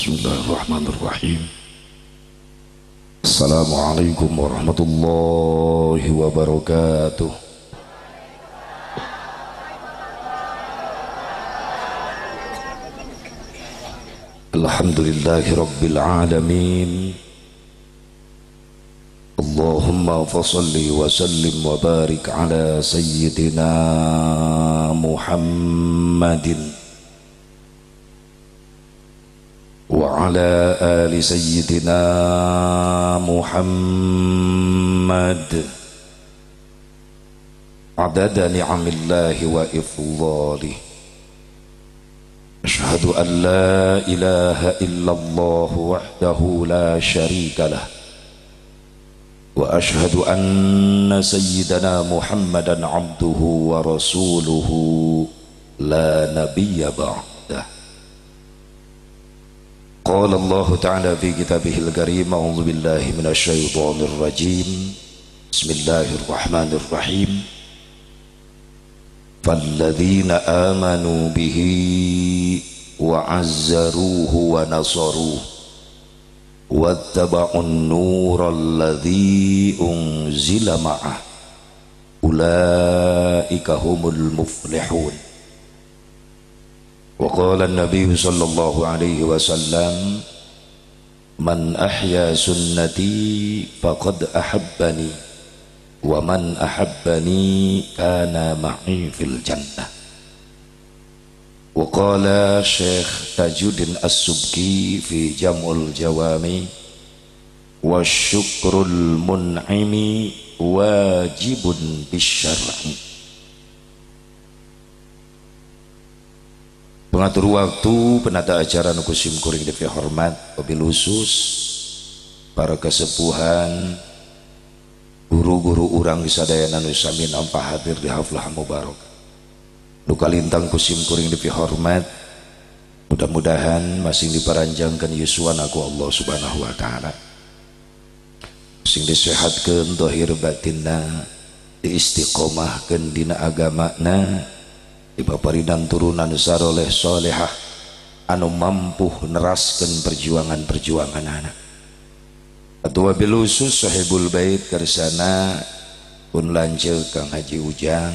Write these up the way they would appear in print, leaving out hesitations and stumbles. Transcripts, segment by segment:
Bismillahirrahmanirrahim. Assalamualaikum warahmatullahi wabarakatuh. Alhamdulillahi rabbil alamin. Allahumma fasalli wa sallim wa barik ala sayyidina Muhammadin wa ala ali sayyidina Muhammad adada ni'amillahi wa ifdhalih. Ashhadu an la ilaha illallah wahdahu la sharika lah wa ashhadu anna sayyidana Muhammadan abduhu wa rasuluhu la nabiyya ba'dah. Qala Allah Ta'ala fi kitabihil karim, a'udzu billahi minasy syaithanir rajim. Bismillahirrahmanirrahim. Falladzina amanu bihi wa 'azzaruhu wa nasaruhu wattaba'un nural ladzi unzila ma'ah ulaika humul muflihun. Wa qala an-nabiy sallallahu alaihi wasallam, man ahya sunnati faqad ahabbani wa man ahabbani kana ma'i fil jannah. Wa qala Syekh Tajuddin As-Subki fi Jam'ul Jawami, wa syukrul mun'imi wajibun bisyar'i. Pengatur waktu, penata acara nukusim kuring devi hormat, wabil khusus para kesepuhan, guru-guru urang disadayana nu sami nampa hadir di haflah mubarak. Nuka lintang kusim kuring devi hormat, mudah-mudahan masing diparanjangkan yuswan aku Allah subhanahu wa ta'ala. Sing disehatkeun dohir batinna, diistiqomahkeun dina agamana, dipaparidan turunan saroleh solehah anu mampu neraskan perjuangan-perjuangan anak. Atau wabil khusus sahibul bait kersana pun lanceuk Kang Haji Ujang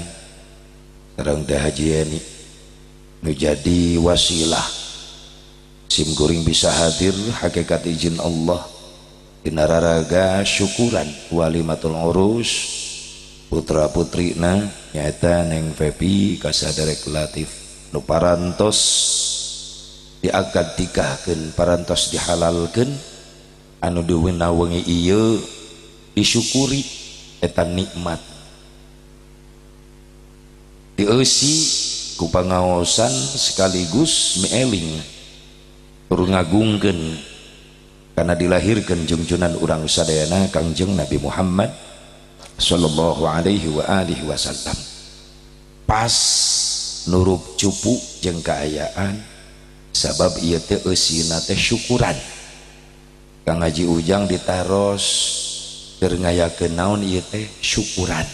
sareng Teh Haji Yeni nu jadi wasilah sim kuring bisa hadir hakikat izin Allah dina raraga syukuran walimatul urus putra putrina nyata Neng Fepi kasaderek Latif nu parantos diakad nikahkeun, parantos dihalalkeun, anu diweuna wengi ieu disyukuri eta nikmat dieusi ku pangaosan sekaligus mieling tur ngagungkeun karena dilahirkeun junjunan urang sadayana Kangjeng Nabi Muhammad sallallahu alaihi wa alihi wasallam. Pas nurup cupu jeung kaayaan sabab ieu teh eusina teh syukuran. Kang Haji Ujang ditaros keur ngayakeun naon ieu teh syukuran.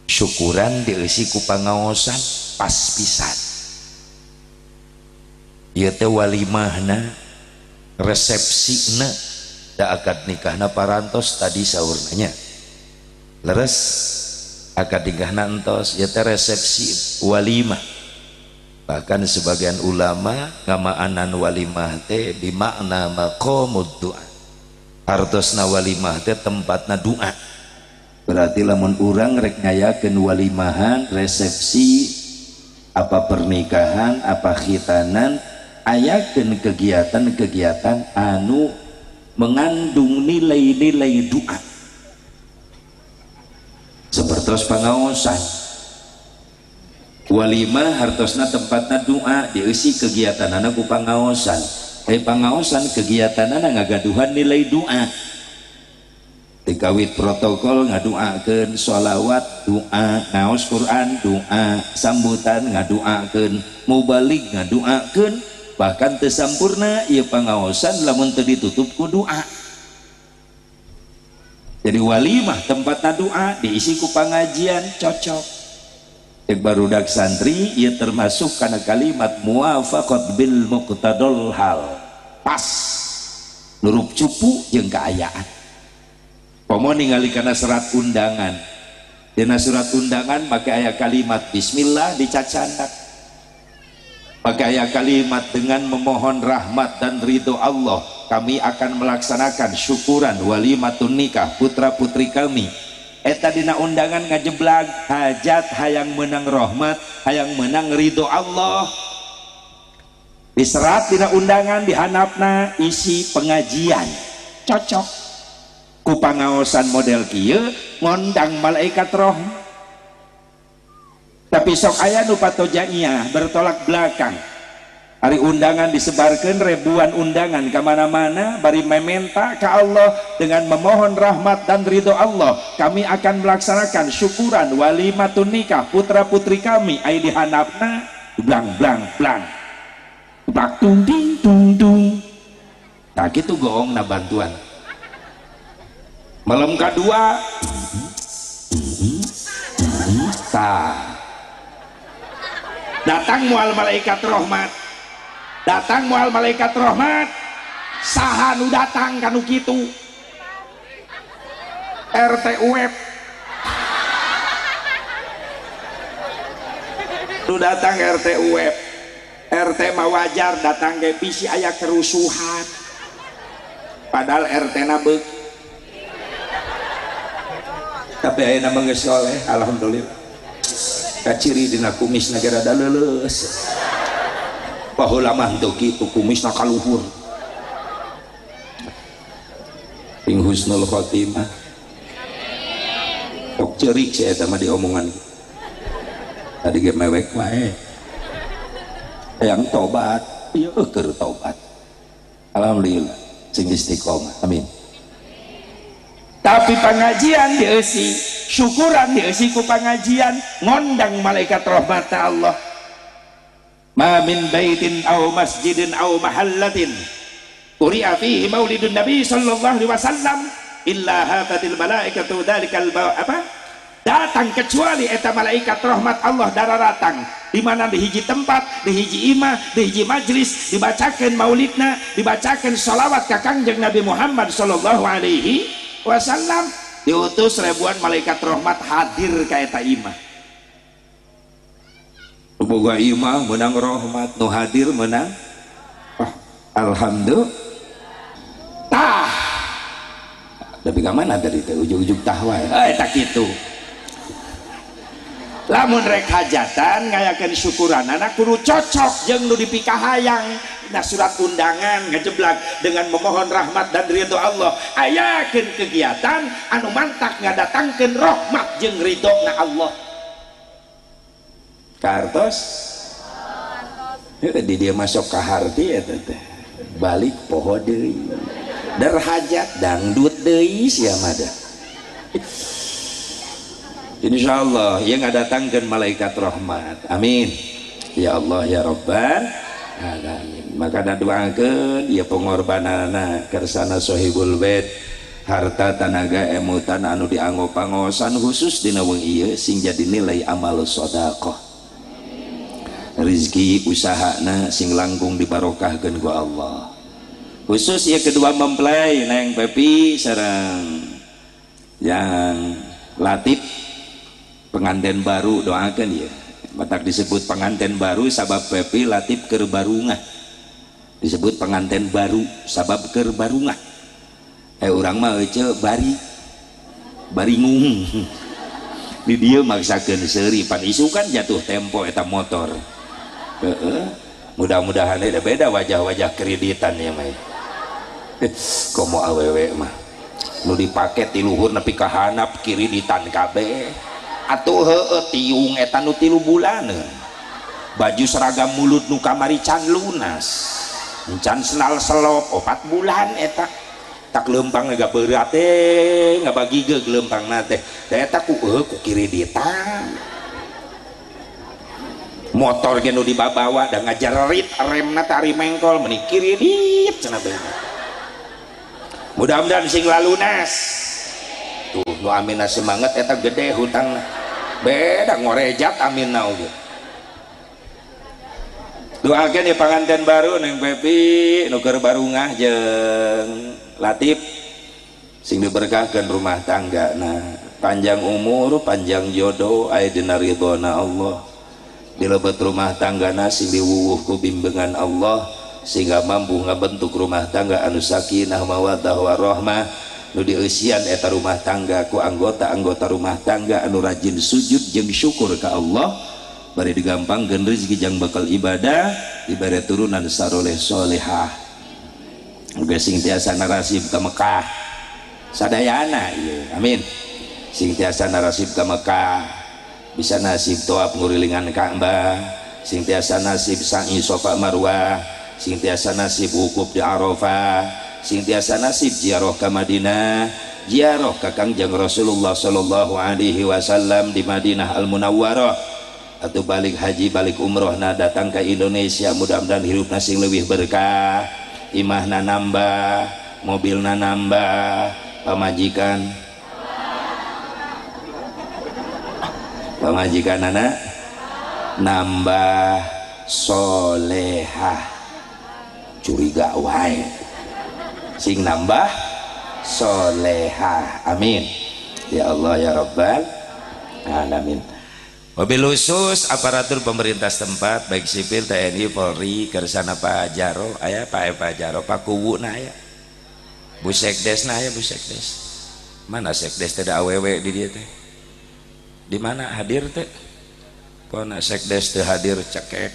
Syukuran dieusi ku pangaosan pas pisan. Ieu teh walimahna, resepsina da akad nikahna parantos tadi saurna nya. Leres akad nikahna entos ya teh resepsi walimah. Bahkan sebagian ulama ngamaanan walimah teh bimakna maqamud du'a. Hartosna walimah teh tempatna doa. Berarti lamun urang rek ngayakeun walimahan, resepsi apa pernikahan, apa khitanan, ayakeun kegiatan-kegiatan anu mengandung nilai-nilai doa. Sepertos pangaosan walimah hartosna tempatna doa dieusi kegiatanana ku pangaosan. Pangaosan kegiatanana ngagaduhan nilai doa. Dikawit protokol ngadoakeun sholawat doa, ngaos Quran doa, sambutan ngadoakeun, mubalik ngadoakeun, bahkan teu sampurna ieu pangaosan lamun teu ditutup ku doa. Jadi walimah tempatna doa diisi ku pangajian cocok. Barudak santri ia termasuk karena kalimat muwafaqat bil muqtadal hal. pas nurup cupu jeung kaayaan. Pomo ningali kana surat undangan, dina surat undangan make aya kalimat bismillah dicacandak, make aya kalimat dengan memohon rahmat dan ridho Allah kami akan melaksanakan syukuran walimatun nikah putra putri kami. Eta dina undangan ngajeblag hajat hayang menang rahmat, hayang menang ridho Allah. Diserat dina undangan dihanapna isi pengajian cocok ku pangaosan model kieu ngondang malaikat rahmat. Tapi sok aya nu patojaiyah bertolak belakang. Hari undangan disebarkan ribuan undangan kemana-mana bari mementa ke Allah dengan memohon rahmat dan ridho Allah kami akan melaksanakan syukuran walimatun nikah putra putri kami. Ai dihanapna blang blang blang bak tung ding tung dung. Nah gitu goong na bantuan. Malam kedua datang mual malaikat rahmat, datang mual malaikat rahmat. Saha nu datang kanu kitu? RT UEP nu datang RT UEP. RT mah wajar datang ge bisi aya kerusuhan padahal RT na beuk tapi aya nama geus soleh alhamdulillah. Kaciri dina kumis negara da leuleus baheula mah teu kitu kumisna kaluhur ting husnul khotimah tok ceurik sia eta mah diomongan tadi ge mewek wae yang tobat ieu keur tobat alhamdulillah sing istiqomah amin. Tapi pengajian dieusi syukuran dieusi ku pengajian ngondang malaikat rahmat Allah. Ma min baitin aw masjidin aw mahallatin quri'a fihi maulidun nabi sallallahu alaihi wasallam illa hafatil malaikatu dalikal apa datang kecuali eta malaikat rahmat Allah dararatang di mana di hiji tempat, di hiji imah, di hiji majlis dibacakeun maulidna, dibacakeun shalawat ka Kangjeng Nabi Muhammad sallallahu alaihi wasallam. Diutus ribuan malaikat rahmat hadir ka eta imah. Boga imah menang rahmat, nu hadir menang alhamdulillah. Tah tapi ka mana tadi teh ujug-ujug tah wae eta kitu. Lamun rek hajatan ngayakeun syukuran anak kudu cocok jeung nu dipikahayang nah surat undangan ngajeblag dengan memohon rahmat dan ridho Allah. Ayakeun kegiatan anu mantak ngadatangkeun rahmat jeung ridhona Allah. Kartos di dia masuk ke harti eta teh balik poho deui derhajat dangdut deui sia mada. Insyaallah yang ngadatangkeun malaikat rahmat amin ya Allah ya Rabbal alamin. Maka doakeun ieu pengorbanana kersana sohibul bait harta tanaga emutan anu dianggo pangosan khusus dina weng ieu sing jadi nilai amal sedekah rezeki usahana sing langkung dibarokahkeun ku Allah. Khusus ieu kedua mempelai Neng Pepi sareng yang Latif pengantin baru doakan ya batak disebut pengantin baru sabab Pepi Latif keur barungah disebut pengantin baru sabab keur barungah urang mah ece baringung di dieu maksakeun seuri pan isu kan jatuh tempo eta motor mudah-mudahan beda wajah-wajah kreditan ya mah komo awewe mah nu dipake ti luhur nepi ka handap kreditan kabeh atuh heueuh tiung eta nu 3 bulan baju seragam mulut nu kamari can lunas can senal selop 4 bulan eta tak lempang gak berat teh ngabagi ge lempang nate eta ku kreditan motor ge nu dibawa da ngajerit remna tari mengkol meuni kredit cenah bener. Mudah-mudahan sing lalunas tuh nu amina semangat eta gede hutang beda ngorejat amin naoge doakan ya panganten baru neng Pepi nuker barungah jeung Latif sing diberkahkan rumah tangga nah panjang umur panjang jodoh aya dina ridhona Allah dilebet rumah tanggana sing diwuwuh ku bimbingan Allah sehingga mampu ngabentuk rumah tangga anu sakinah mawaddah warahmah nu dieusian eta rumah tangga ku anggota-anggota rumah tangga anu rajin sujud jeung syukur ka Allah bari digampangkeun rezeki jang bakal ibadah dibere turunan saroleh solehah uga sing tiasa narasib ka Mekah sadayana ieu amin sing tiasa narasib ka Mekah bisa nasib tawaf ngurilingan Ka'bah sing tiasa nasib sa'i Safa Marwah sing tiasa nasib wukuf di Arafah sing tiasa nasib ziarah ka Madinah ziarah ka Kangjeng Rasulullah sallallahu alaihi wasallam di Madinah Al Munawwarah atau balik haji balik umroh nah datang ke Indonesia mudah-mudahan hidupna sing leuwih berkah imahna nambah mobilna nambah pamajikan anak nambah solehah curiga wae sing nambah solehah amin ya Allah ya Rabbal alamin. Mobil khusus aparatur pemerintah setempat baik sipil TNI Polri kersana Pak Jaro aya Pak Jaro Pak Kuwu na aya Bu Sekdes na aya Bu Sekdes mana Sekdes teh da awewe di dieu teh di mana hadir teh pona Sekdes teh hadir cekek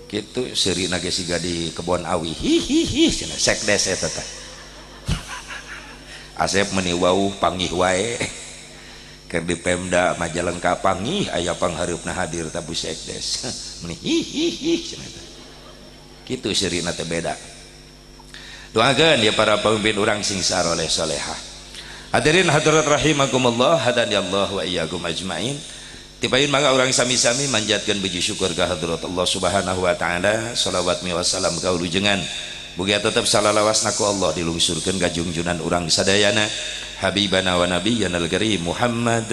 kitu seurina ge siga di kebon awi hihihi cenah Sekdes eta teh Asep meuni wau panggih wae keur di Pemda Majalengka panggih aya panghareupna hadir tabu Sekdes meuni hihihi cenah teh kitu seurina teh beda doakeun ya para pemimpin urang sing saroleh solehah. Hadirin hadirat rahimakumullah hadani Allah wa iyyakum ajmain. Tipain mangga urang sami-sami manjatkeun puji syukur ka hadrat Allah Subhanahu wa taala. Shalawat mi wassalam ka ulujengan. Mugia tetep salalawasna ku Allah dilungsurkeun ka junjunan urang sadayana habibana wa nabiyyana al-karim Muhammad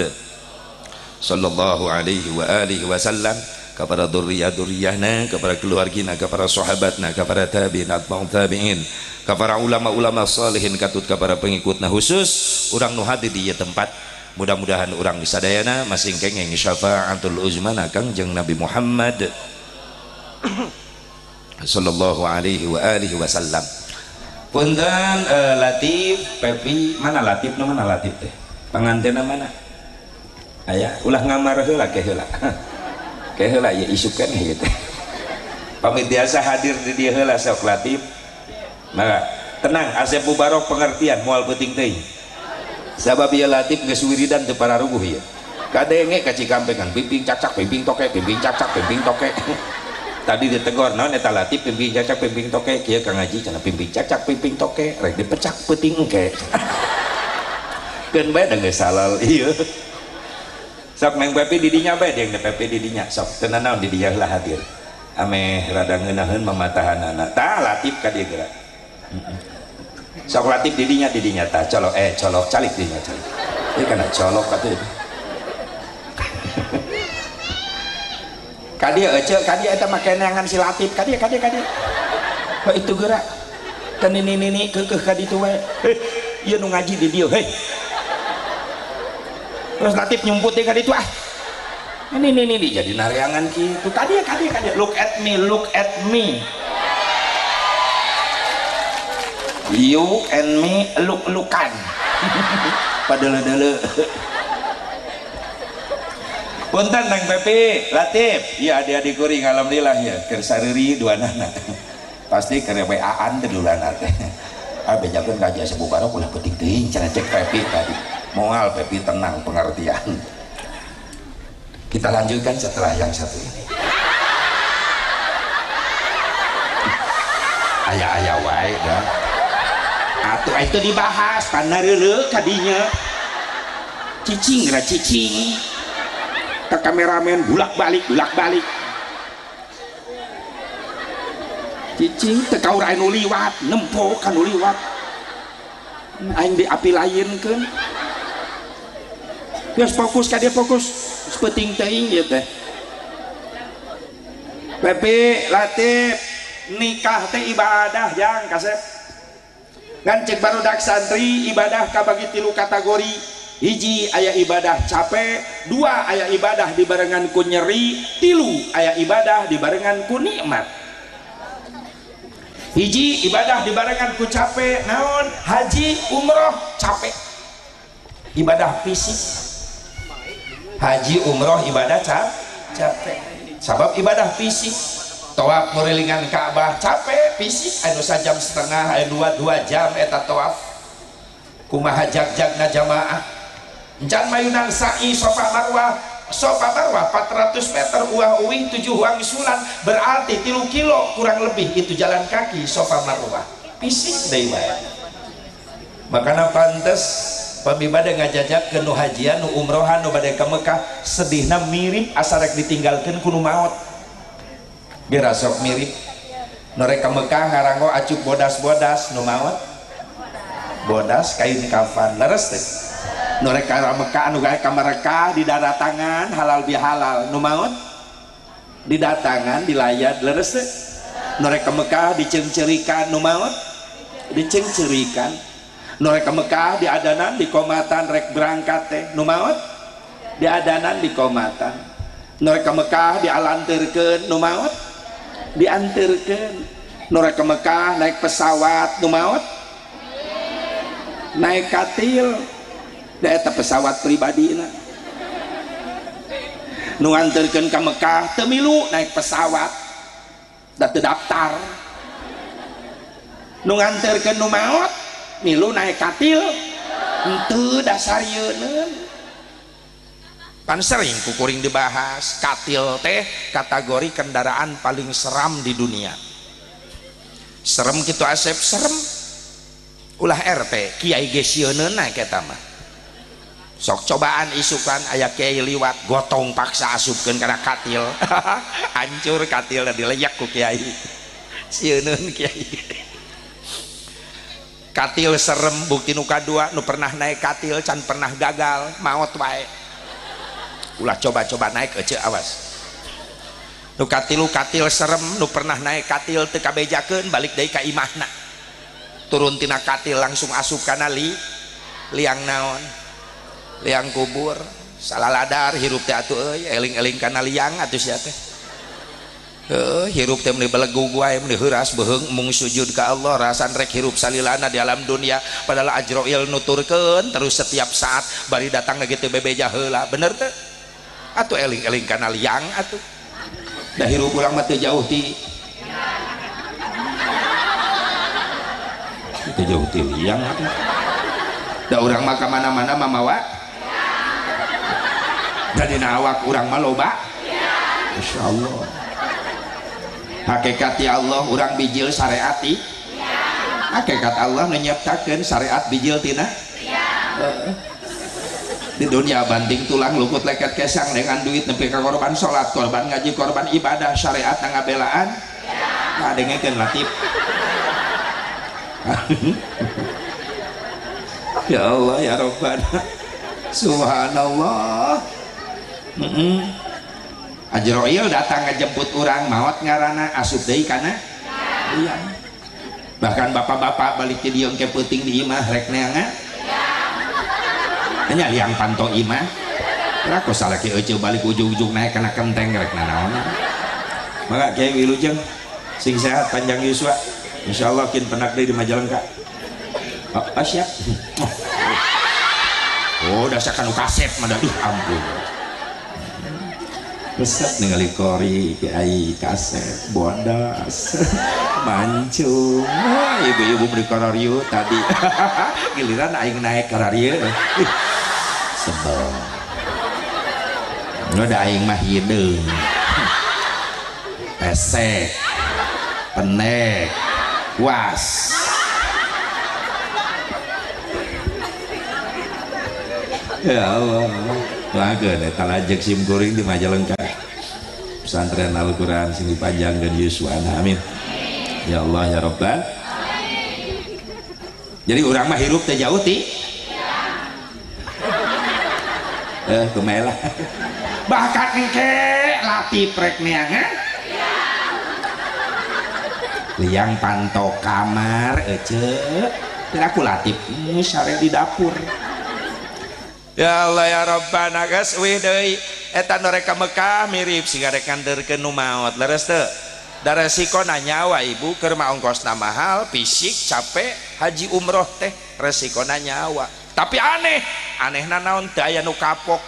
sallallahu alaihi wa alihi wasallam kepada dzurriyyah-dzurriyyahna, kepada keluargina, kepada sahabatna, kepada tabi'in, atba'ut tabi'in, kepada ulama-ulama salihin katut kepada pengikutna khusus urang nu hadir di tempat mudah-mudahan urang disadayana masing kengeng syafaatul uzma Kangjeng Nabi Muhammad sallallahu alaihi wa alihi wasallam. Punten Latif Pepi mana Latif nu mana Latif teh pangantenna mana aya ulah ngamar heula ke heula ke heula ya isukan gitu pamit biasa hadir di dia heula sok Latif. Nah, tenang Asep Mubarok pengertian moal penting teuing. Sabab ieu Latif geus wiridan teu pararuguh ieu. Kadenge ka Cikampengan pimping cacak pimping tokek pimping cacak pimping tokek. Tadi ditegor naon eta Latif pimping cacak pimping tokek kieu ka ngaji cenah pimping cacak pimping tokek rek dipecak peuting engke. Keun bae da geus salal ieu. Sok Neng Pepi di dinya bae deung Pepi di dinya sok teu naon di dinya heula hadir. Ame rada ngeunaheun mamatahanana. Tah Latif ka dieu geura. Sok Latif didinya tah colok colok calik didinya calik ini karena colok kata kadia ece kadia eta make neangan si Latif kadia oh itu gerak kan ini keukeuh ka ditu we ieu nu ngaji di dieu hei terus Latif nyumput ka ditu ini jadi nareangan kitu kadia look at me you and me luk-lukan padahal punten Neng Pepi Latif ya adik-adik kuring alhamdulillah ya keur sariri duanana pasti keur WA-an teh dulana teh bejakeun ka Asep Mubarok ulah penting teuing cenah cek Pepi tadi moal Pepi tenang pengertian kita lanjutkan setelah yang satu ini aya wae dah atuh itu dibahas karena reuleu kadinya cicing ke kameramen bulak-balik cicing teu kaur anu liwat nempok anu liwat aing diapilayeunkeun geus fokus ka dia fokus penting teuing ieu teh Pepi Latif nikah teh ibadah yang kasep ngancek barudak santri ibadah kabagi 3 kategori. Hiji aya ibadah capek, 2 aya ibadah dibarengan ku nyeri, 3 aya ibadah dibarengan ku nikmat. Hiji ibadah dibarengan ku capek naon haji umroh capek ibadah fisik. Haji umroh ibadah capek sabab ibadah fisik. Tawaf ngurilingan Ka'bah capek fisik anu 1,5 jam anu 2 jam eta tawaf kumaha jag-jagna jamaah encan mayunan sa'i Safa Marwah 400 meter uah-uih 7 wangi sunan berarti 3 kilo kurang lebih itu jalan kaki Safa Marwah fisik deui wae. Makana pantes pamibade ngajajak ke nu hajian nu umrohan nu bade ka Mekah sedihna mirip asa rek ditinggalkeun ku nu maot biar sok mirip nu rek ka Mekah ngarango acuk bodas-bodas nu maot bodas kain kafan leres teh nu rek ka Mekah anu gawe ka Mekah didaratangan halal bihalal nu maot didatangan dilayat leres teh nu rek ka Mekah diceungceurikan nu maot diceungceurikan nu rek ka Mekah diadanan di komatan rek berangkat teh nu maot diadanan di komatan nu rek ka Mekah dialanteurkeun nu maot diantarkeun nu rek ka Mekah naik pesawat nu maot naik katil da eta pesawat pribadina nu nganterkeun ka Mekah teu milu naik pesawat da teu daftar nu nganterkeun nu maot milu naik katil henteu dasar yeuna. Kan sering kukuring dibahas katil teh kategori kendaraan paling seram di dunia. Serem kitu Asep serem ulah RT kiai ge sieuneuun naik eta mah sok cobaan isukan aya kiai liwat gotong paksa asupkeun kana katil hancur katil da dileyak ku kiai sieuneuun kiai. Katil serem bukti nu kadua nu pernah naik katil can pernah gagal maot wae ulah coba-coba naik ece awas nu katil serem nu pernah naik katil teu kabejakeun balik deui ka imahna turun tina katil langsung asup kana liang naon liang kubur salah ladar hirup teh atuh euy eling-eling kana liang atuh sia teh hirup teh meuli belegu wae meuli heuras beheung mung sujud ka Allah rasan rek hirup salilana di alam dunia padahal Ajroil nuturkeun terus setiap saat bari datang lagi teh bebeja heula bener teh atuh eling-eling kana liang atuh da hirup urang mah teu jauh ti teu jauh ti liang atuh da urang mah ka mana-mana mamawa da dina awak urang mah loba insyaallah. Hakikat ya Allah urang bijil syariati hakikat Allah menyiptakeun syariat bijil tina di dunia banting tulang luput leket kesang dengan duit nepi ka korban salat korban ngaji korban ibadah syariat ngabelaan ngadengekeun Latif ya Allah ya Rabbana subhanallah. Ajroil datang ngejemput orang maot ngarana asup deui kana liang. Bahkan bapak-bapak balik ke dieu ke peuting di imah rek neangan nya liang panto imah lah kok salaki euceu balik ujug-ujug naik kana kenteng rek nanaon maka Kiai Wilujeng sing sehat panjang yuswa insyaallah kin penak deui di Majalengka siap oh dasar kanu kasep mah duh ampun resep ningali kori kiai kasep bodas mancung ibu-ibu beri kararieu tadi giliran aing naik kararieu sebel nu da aing mah hideung pesek penek was ya Allah bageun eta lajek sim kuring di Majalengka pesantren Al-Quran sini panjang dan yuswana amin ya Allah ya Rabbal. Jadi urang mah hirup teh jauh ti kumaha bahkan engke Latif rek neangan liang pantau kamar aku latip syare di dapur. Ya Allah ya Rabbana geus wih deui eta nu rek ka Mekah mirip siga rek ngandeurkeun nu maot leres teu da resikona nyawa ibu keur mah ongkosna mahal fisik capek haji umroh teh resikona nyawa tapi anehna naon teu aya nu kapok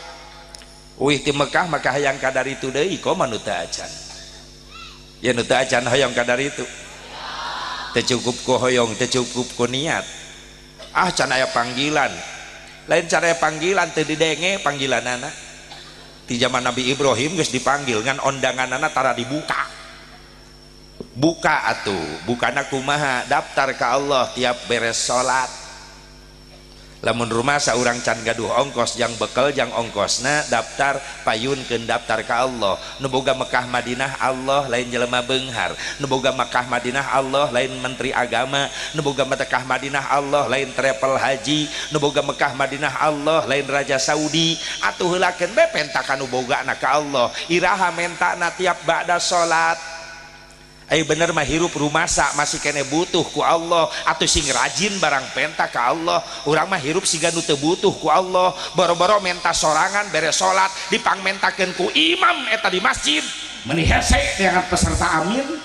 wih ti Mekah maka hayang kadar itu deui kok manu teu acan ya nu teu acan hoyong kadar itu teu cukup ku hoyong teu cukup ku niat can aya panggilan lain cara panggilan teu didenge panggilanana di zaman Nabi Ibrahim geus dipanggil ngan ondanganana tara dibuka buka atuh bukana kumaha daftar ka Allah tiap beres salat lamun rumah saurang can gaduh ongkos jang bekel jang ongkosna daftar payunkeun daftar ka Allah nu boga Mekah Madinah Allah lain jelema beunghar nu boga Mekah Madinah Allah lain menteri agama nu boga Mekah Madinah Allah lain travel haji nu boga Mekah Madinah Allah lain raja Saudi atuh heulakeun be penta kanu bogana ka Allah iraha mentana tiap ba'da salat. Bener mah hirup rumasa masih kene butuh ku Allah atau sing rajin barang penta ka Allah urang mah hirup siga nu teu butuh ku Allah boro-boro menta sorangan beres salat dipangmentakeun ku imam eta di masjid meuni hese dengan peserta amin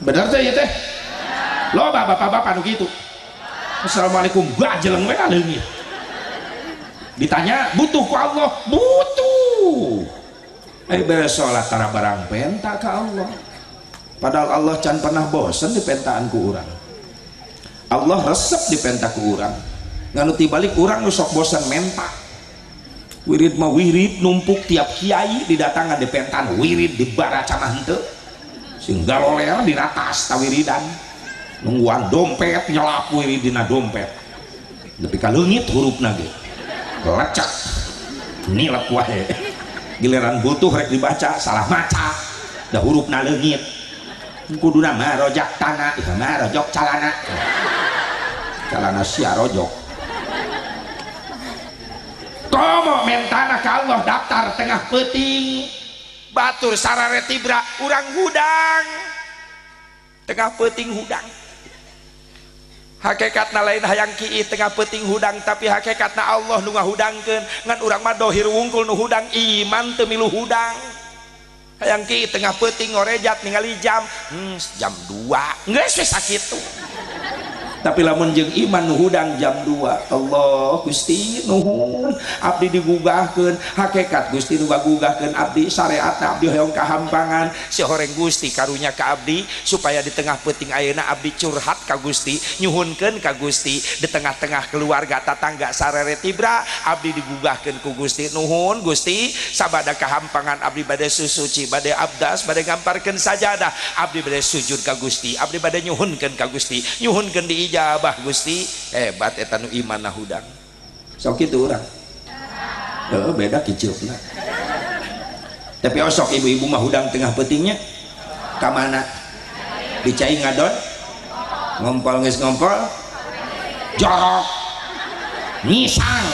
bener teh ieu teh loba bapak-bapak nu kitu assalamualaikum gajeleng we leungit ditanya butuh ku Allah butuh beres sholat tara barang penta ke Allah padahal Allah can pernah bosen di pentaan ku urang Allah resep di penta ku urang nganu tibalik urang nu sok bosen menta wirid mah wirid numpuk tiap kiai didatangan di pentaan wirid di baraca mah henteu sing galoler di atas tawiridan nungguan dompet nyelap wirid dina dompet tapi ka leungit hurufna ge lecek nilep wae giliran butuh rek dibaca salah maca dah hurufna leungit kuduna mah rojak tanah ieu mah rojok calana sia rojok komo mentana ka Allah daftar tengah peuting batur sarare tibra urang hudang tengah peuting hudang hakikatna lain hayang kieu tengah peuting hudang tapi hakikatna Allah nu ngahudangkeun ngan urang mah dohir wungkul nu hudang iman teu milu hudang hayang kieu tengah peuting ngorejat ningali jam 2 geus we sakitu tapi lamun jeung iman nu hudang jam 2 Allah Gusti nuhun abdi digugahkeun hakikat Gusti nu gagugahkeun abdi syariatna abdi hoyong kahampangan si horeng Gusti karunya ka abdi supaya di tengah peuting ayeuna abdi curhat ka Gusti nyuhunkeun ka Gusti di tengah-tengah keluarga tatangga sarere tibra abdi digugahkeun ku Gusti nuhun Gusti sabada kahampangan abdi bade susuci bade abdas bade ngamparkeun sajadah abdi bade sujud ka Gusti abdi bade nyuhunkeun ka Gusti nyuhunkeun di ijabah Gusti hebat eta nu iman na hudang sok kitu urang beda kicupna tapi osok ibu-ibu mah hudang tengah peutingnya ka mana dicai ngadon ngompol geus ngompol jorok nyisang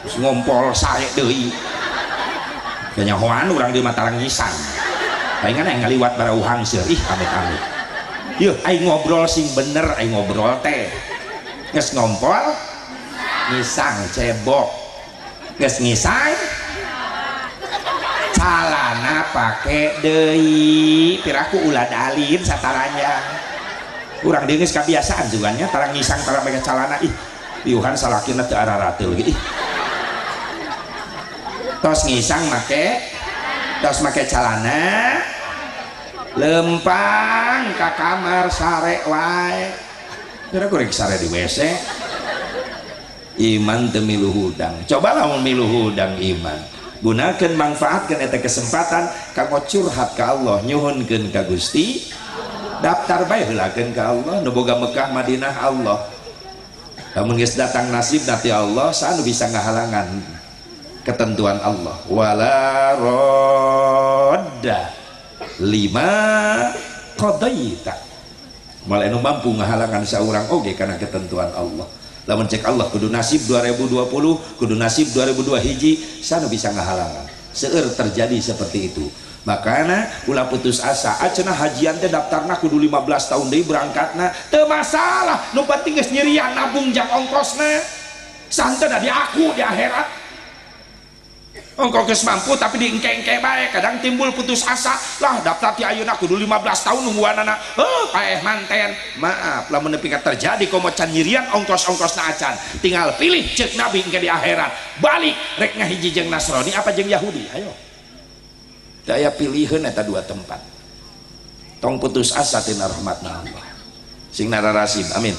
terus ngompol sare deui kanyahoan urang di Matalang nyisang palingan aya ngaliwat barauhang seueur ih amit-amit yuk aing ngobrol sing bener aing ngobrol teh geus ngompol ngisang cebok geus ngisang calana pake deui piraku ulah dalin sataranya urang deui geus kabiasaan juganya tarang ngisang tarang make calana ih piuhan salakina teu ararateul ge ih tos ngisang make calana lempang ke kamar sare wae kira kurang sare di WC iman teu milu hudang coba lamun milu hudang iman gunakeun manfaatkeun eta kesempatan kanggo curhat ka Allah nyuhunkeun ka Gusti daftar bae heulakeun ka Allah nu boga Mekah Madinah Allah lamun geus datang nasib nanti Allah saanu bisa ngahalangan ketentuan Allah wala rodda lima qadaita malah anu mampu ngahalangan saurang oge karena ketentuan Allah lamun cek Allah kudu nasib 2020 kudu nasib 2002 hiji sana bisa ngahalangan seueur terjadi seperti itu makanya ulah putus asa acenah hajian teh daftarna kudu 15 tahun deui berangkatna teu masalah nu penting geus nyirian nabung jang ongkosna santen di aku di akhirat ongkos geus mampu tapi diengke-engke bae kadang timbul putus asa lah daftar ti ayeuna kudu 15 tahun nungguanana paeh manten maaf lamun nepi ka terjadi komo can nyirian ongkos-ongkosna acan tinggal pilih ceuk nabi engke di akhirat balik rek ngahiji jeung Nasrani apa jeung Yahudi ayo daya pilihan eta dua tempat tong putus asa tina rahmatna Allah sing nararasim amin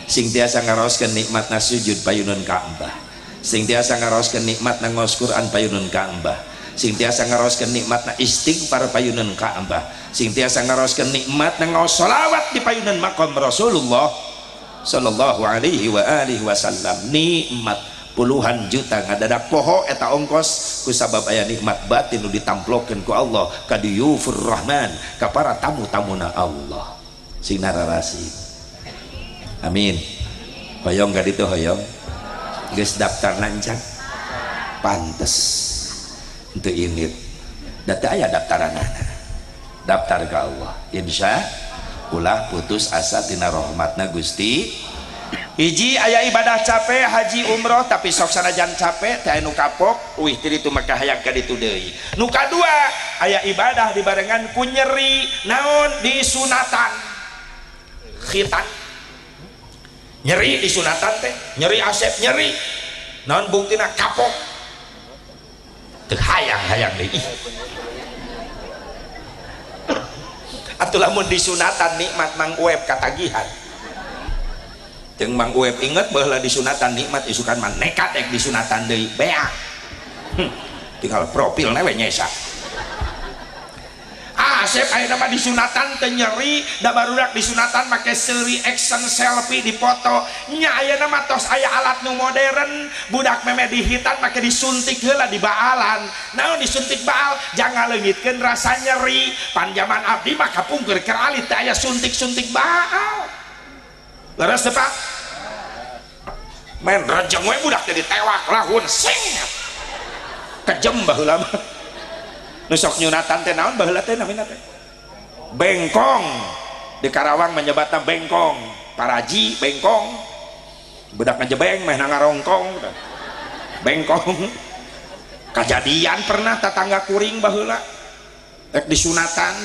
sing tiasa ngaroskeun nikmatna sujud payuneun ka Embah sing tiasa ngaroskeun nikmatna ngos Quran payuneun ka Embah sing tiasa ngaroskeun nikmatna istighfar payuneun ka Embah sing tiasa ngaroskeun nikmatna ngaos shalawat di payuneun maqam Rasulullah sallallahu alaihi wa alihi wasallam nikmat puluhan juta ngadadak poho eta ongkos kusabab aya nikmat batin nu ditamplokeun ku Allah ka diyufur rahman ka para tamu-tamuna Allah sing nararasi amin hoyong gak ditu hoyong geus daftar lancar pantes untuk init data aya daftaranana daftar ka Allah insya ulah putus asa tina rahmatna Gusti hiji aya ibadah capek haji umroh tapi sok sanajan capek teh anu kapok uih ti ditu maka hayang ka ditu deui nu kadua aya ibadah dibarengan ku nyeri naon di sunatan khitan nyeri di sunatan teh nyeri asep nyeri naon buktina kapok teu hayang-hayang deui atuh lamun di sunatan nikmat Mang Uep katagihan jeung Mang Uep inget baheula di sunatan nikmat isukan mah nekat ek di sunatan deui beak tinggal profil we nyesa asep ayeuna mah di sunatan teu nyeri da barudak di sunatan make seuri action selfie dipoto nya ayeuna mah tos aya alat nu modern budak meme dihitan make disuntik heula di baalan naon disuntik baal jangan leungitkeun rasa nyeri panjaman abdi mah kapungkur keur alit teh aya suntik-suntik baal leres teh Pak men rejeng we budak teh ditewak lahun sing kejem baheula mah nu sok nyunatan teh naon baheula teh namina teh bengkong di Karawang menyebutna bengkong paraji bengkong budak ngejebeng meh ngarongkong bengkong kejadian pernah tetangga kuring baheula rek disunatan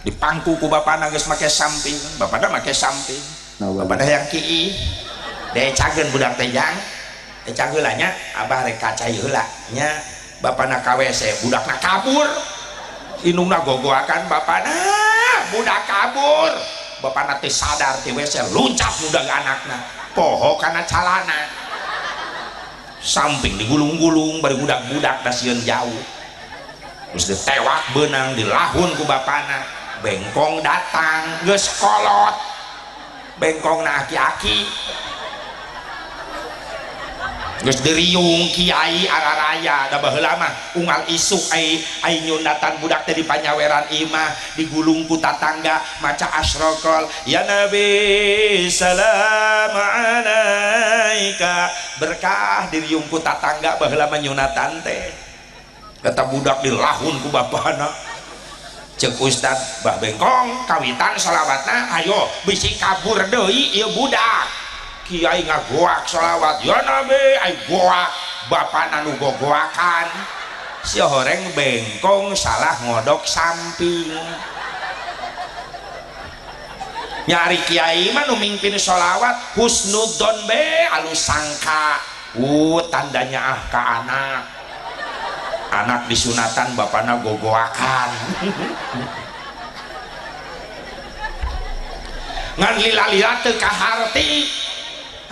dipangku ku bapana geus make samping bapana make samping bapana yang kieu decageun budak teh jang deca heula nya abah rek kacai heula nya bapana ka WC budakna kabur inungna gogoakan bapana budak kabur bapana teh sadar ti WC loncat budak anakna poho kana calana samping digulung-gulung bari budak-budak da sieun jauh terus ditewak beunang dilahun ku bapana bengkong datang geus kolot bengkongna aki-aki geus diriung kiai araraya da baheula mah unggal isuk ai nyundatan budak teh di panyaweran imah digulung ku tatangga maca asyraqal ya nabi salam alaika berkah diriung ku tatangga baheula mah nyunatan teh eta budak dilahun ku bapana ceuk ustad bah bengkong kawitan shalawatna ayo bisi kabur deui ieu budak kiai ngagoak sholawat ya nabi ay goak bapana nu gogoakan si horeng bengkong salah ngodok samping nyari kiai mah nu mingpin sholawat husnudzon be alus sangka tandanya ka anak disunatan bapana gogoakan ngan lila-lila teu kaharti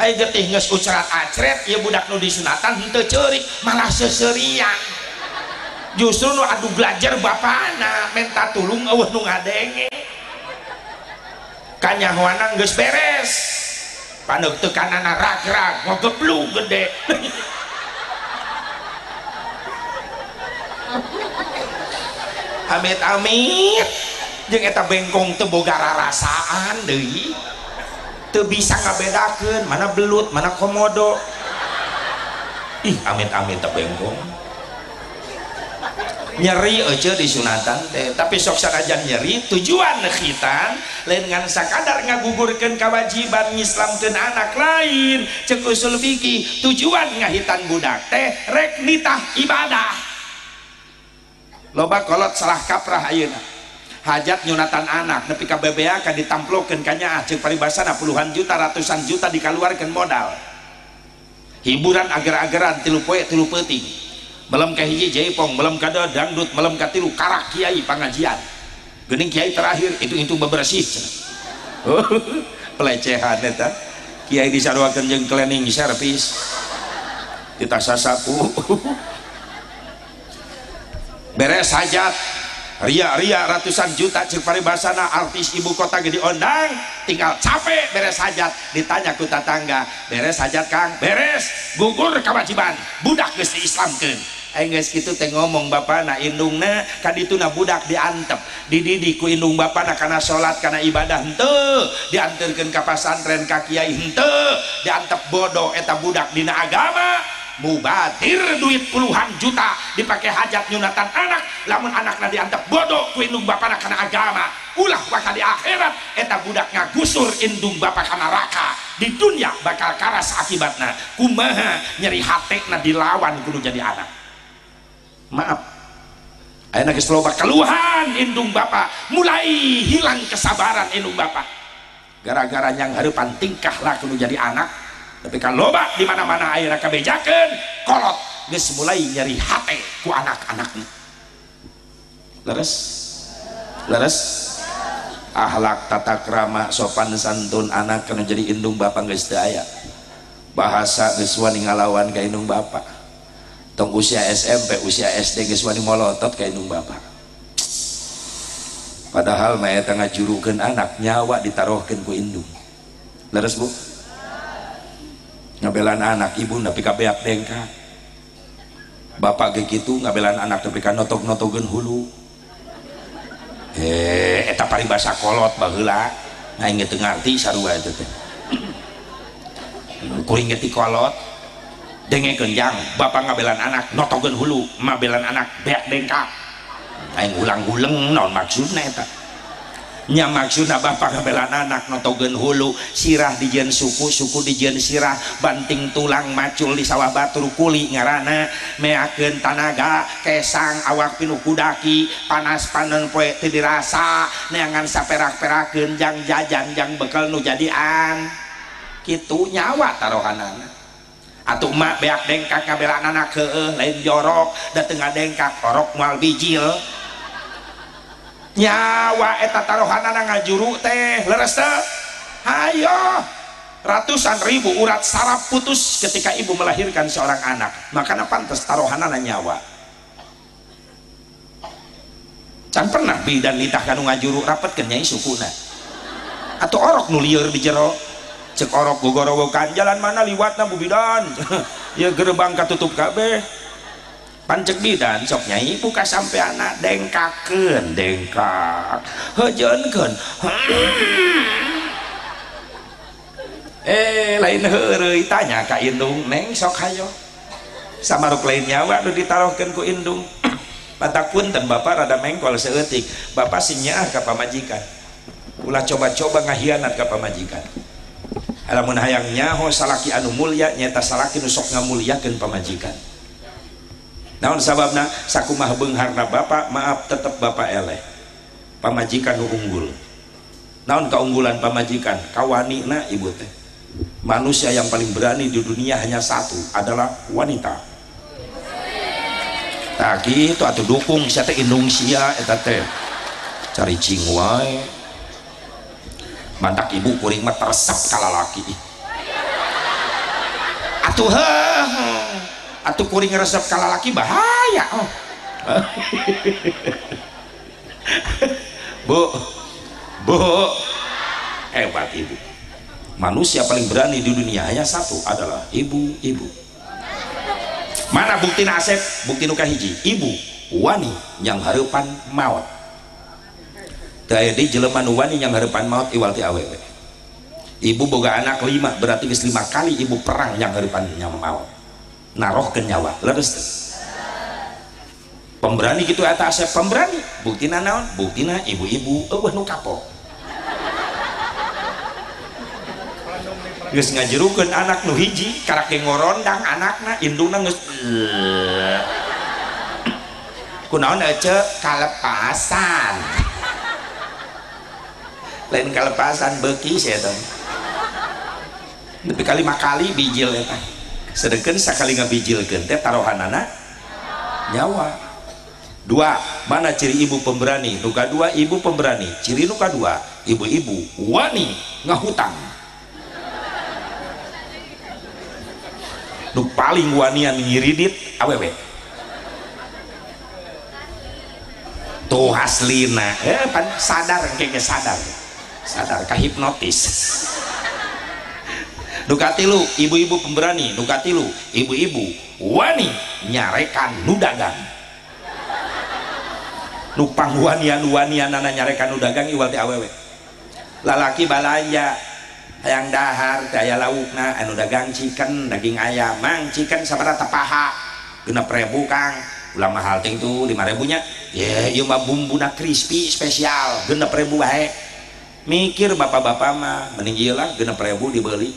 ai getih geus ucerat acret ieu budak nu disunatan henteu ceurik malah seuseurian justru nu adu belajar bapana minta tulung eueuh nu ngadenge kanyahoana geus beres paneuk teu kanana rag-rag ngogeblug gede amit-amit jeung eta bengkong teu boga rarasaan deui teu bisa ngabedakeun mana belut mana komodo ih amit-amit teh bengkong nyeri aja di sunatan teh, tapi sok sanajan nyeri tujuan khitan lain ngan sakadar ngagugurkeun kewajiban ngislamkeun anak lain ceuk usul fikih tujuan ngahitan budak teh rek nitah ibadah. Loba kolot salah kaprah ayeuna hajat nyunatan anak nepi ka bebea ka ditamplokeun ka nyaah ceuk paribasana puluhan juta ratusan juta dikaluarkeun modal hiburan ager-ageran tilu poe tilu peuting belum ke hiji jaipong belum ke dangdut belum ke tilu karak kiai pengajian geuning kiai terakhir itu bebersih pelecehan eta kiai disaruakeun jeung cleaning service kita sasapu beres hajat ria ratusan juta ceuk paribasana artis ibu kota gede ondang tinggal capek beres hajat ditanya ku tatangga beres hajat Kang beres gugur kewajiban budak geus diislamkeun geus kitu teh ngomong bapana indungna kadituna budak diantep dididik ku indung bapana kana salat kana ibadah henteu dianterkeun ka pasantren ka kiai henteu diantep bodoh eta budak dina agama mubadir duit puluhan juta dipakai hajat nyunatan anak lamun anakna diantep bodoh ku indung bapana kana agama ulah bakal di akhirat eta budak ngagusur indung bapa kana neraka di dunia bakal karas akibatna kumaha nyeri hatekna dilawan kudu jadi anak maaf ayeuna geus loba keluhan indung bapa mulai hilang kesabaran indung bapa gara-gara yang hareupan tingkah lah kudu jadi anak tapi kan loba di mana-mana ayeuna kabejakeun kolot geus mulai nyeri hate ku anak-anakna leres akhlak tata krama sopan santun anak kana jadi indung bapa geus teu aya bahasa geus wani ngalawan ka indung bapa tong usia SMP usia SD geus wani molotot ka indung bapa padahal mah eta ngajurukeun anak nyawa ditarohkeun ku indung leres Bu ngabelan anak ibu nepi ka beak dengka bapak ge kitu ngabelan anak nepi ka notog-notogeun hulu eta paribasa kolot baheula aing teu ngarti sarua eta teh kuring ge ti kolot dengekeun jang bapak ngabelan anak notogeun hulu mabelan anak beak dengka aing ulang-uleng naon maksudna eta nya maksudna bapak ngabelan anak notogeun hulu sirah dijieun suku suku dijieun sirah banting tulang macul di sawah batur kuli ngaranna meakeun tanaga kesang awak pinuh kudaki panas panen poe teu dirasa neangan saperak-perakeun jang jajan jang bekal nu jadian kitu nyawa tarohanana atuh mak beak dengkak ngabelan anak heueuh lain jorok da teu ngadengkak orok moal bijil nyawa eta tarohanana ngajuru teh leres teh hayo ratusan ribu urat saraf putus ketika ibu melahirkan seorang anak makanya pantas tarohanana nyawa can pernah bidan nitah kanu ngajuru rapetkeun nyai sukuna atau orok nu lieur di jero cek orok gogorowokan jalan mana liwatna Bu bidan ya gerbang katutup kabeh pancek bidan sok nyai buka sampai anak dengkakeun dengkak heujeunkeun lain heureuy tanya ka indung neng sok hayo samaruk lain nyawa nu ditarohkeun ku indung batak punten bapak rada mengkol seeutik bapak sing nyaah ka pamajikan ulah coba-coba ngahianat ka pamajikan lamun hayang nyaho salaki anu mulya nyata salaki nu sok ngamulyakeun pamajikan naon sababna sakumaha beungharna bapak maaf tetep bapak eleh pamajikan nu unggul naon keunggulan pamajikan kawanina ibu teh manusia yang paling berani di dunia hanya satu adalah wanita tah kitu atuh dukung sia teh indung sia eta teh cari cing wae mantak ibu kuring mah teresep ka lalaki atuh atuh kuring resep ka lalaki bahaya Bu hebat ibu manusia paling berani di dunia hanya satu adalah ibu mana bukti nasib bukti nu kahiji ibu wani yang hareupan maut teu di jelema nu wani yang hareupan maut iwal ti awewe ibu boga anak 5 berarti geus 5 kali ibu perang yang hareupan maut narohkeun nyawa leres teh pemberani gitu eta Asep pemberani buktina naon buktina ibu-ibu eueuh nu kapok geus ngajerukeun anak nu hiji karake ngorondang anakna indungna geus kunaon ece kalepasan lain kalepasan beuki sia eta nepi ka 5 kali bijil eta sedengkeun sakali ngabijilkeun teh tarohanana nyawa. 2 mana ciri ibu pemberani nu kadua ibu pemberani ciri nu kadua ibu-ibu wani ngahutang nu paling wanian ngiridit awewe tuh haslina pan sadar engke sadar kahipnotis. Nu katilu ibu-ibu pemberani nu katilu ibu-ibu wani nyarekan nu dagang nu pangwanian-wanianana nyarekan nu dagang iwal teh awewe lalaki balanja hayang dahar teh aya laukna anu dagang chicken daging ayam mang chicken sabaraha paha 6.000 Kang ulah mahal ting tuh 5.000 nya ye ieu mah bumbuna crispy spesial 6.000 wae mikir bapak-bapak mah mending ieu lah 6.000 dibeli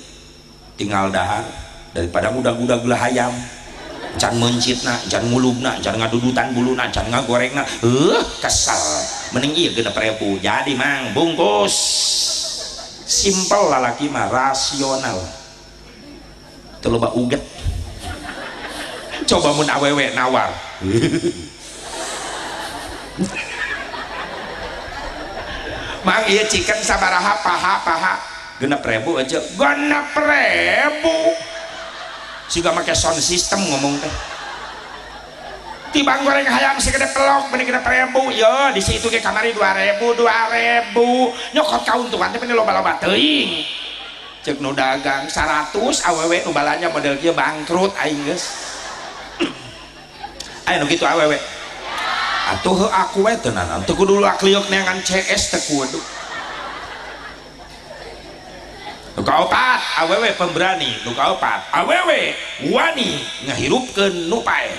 tinggal dahar daripada udah gula ayam can mencitna can ngulubna can ngadudutan buluna can ngagorengna kesel mending ieu 6.000 jadi mang bungkus simpel lalaki mah rasional teu loba uget coba mun awewe nawar mang ieu chicken sabaraha paha 6.000 aja 6.000 siga make sound system ngomong teh tibang goreng hayam segede pelok mending 6.000 yo di situ ge kamari 2.000 nyokot kauntuan teh meni loba-loba teuing ceuk nu dagang 100 awewe nu balanya model kieu bangkrut aing geus aya nu kitu awewe atuh aku we teu nanan teu kudu lakliuk neangan CS teu kudu. Nu kaopat awewe pemberani nu kaopat awewe wani ngahirupkeun nu paeh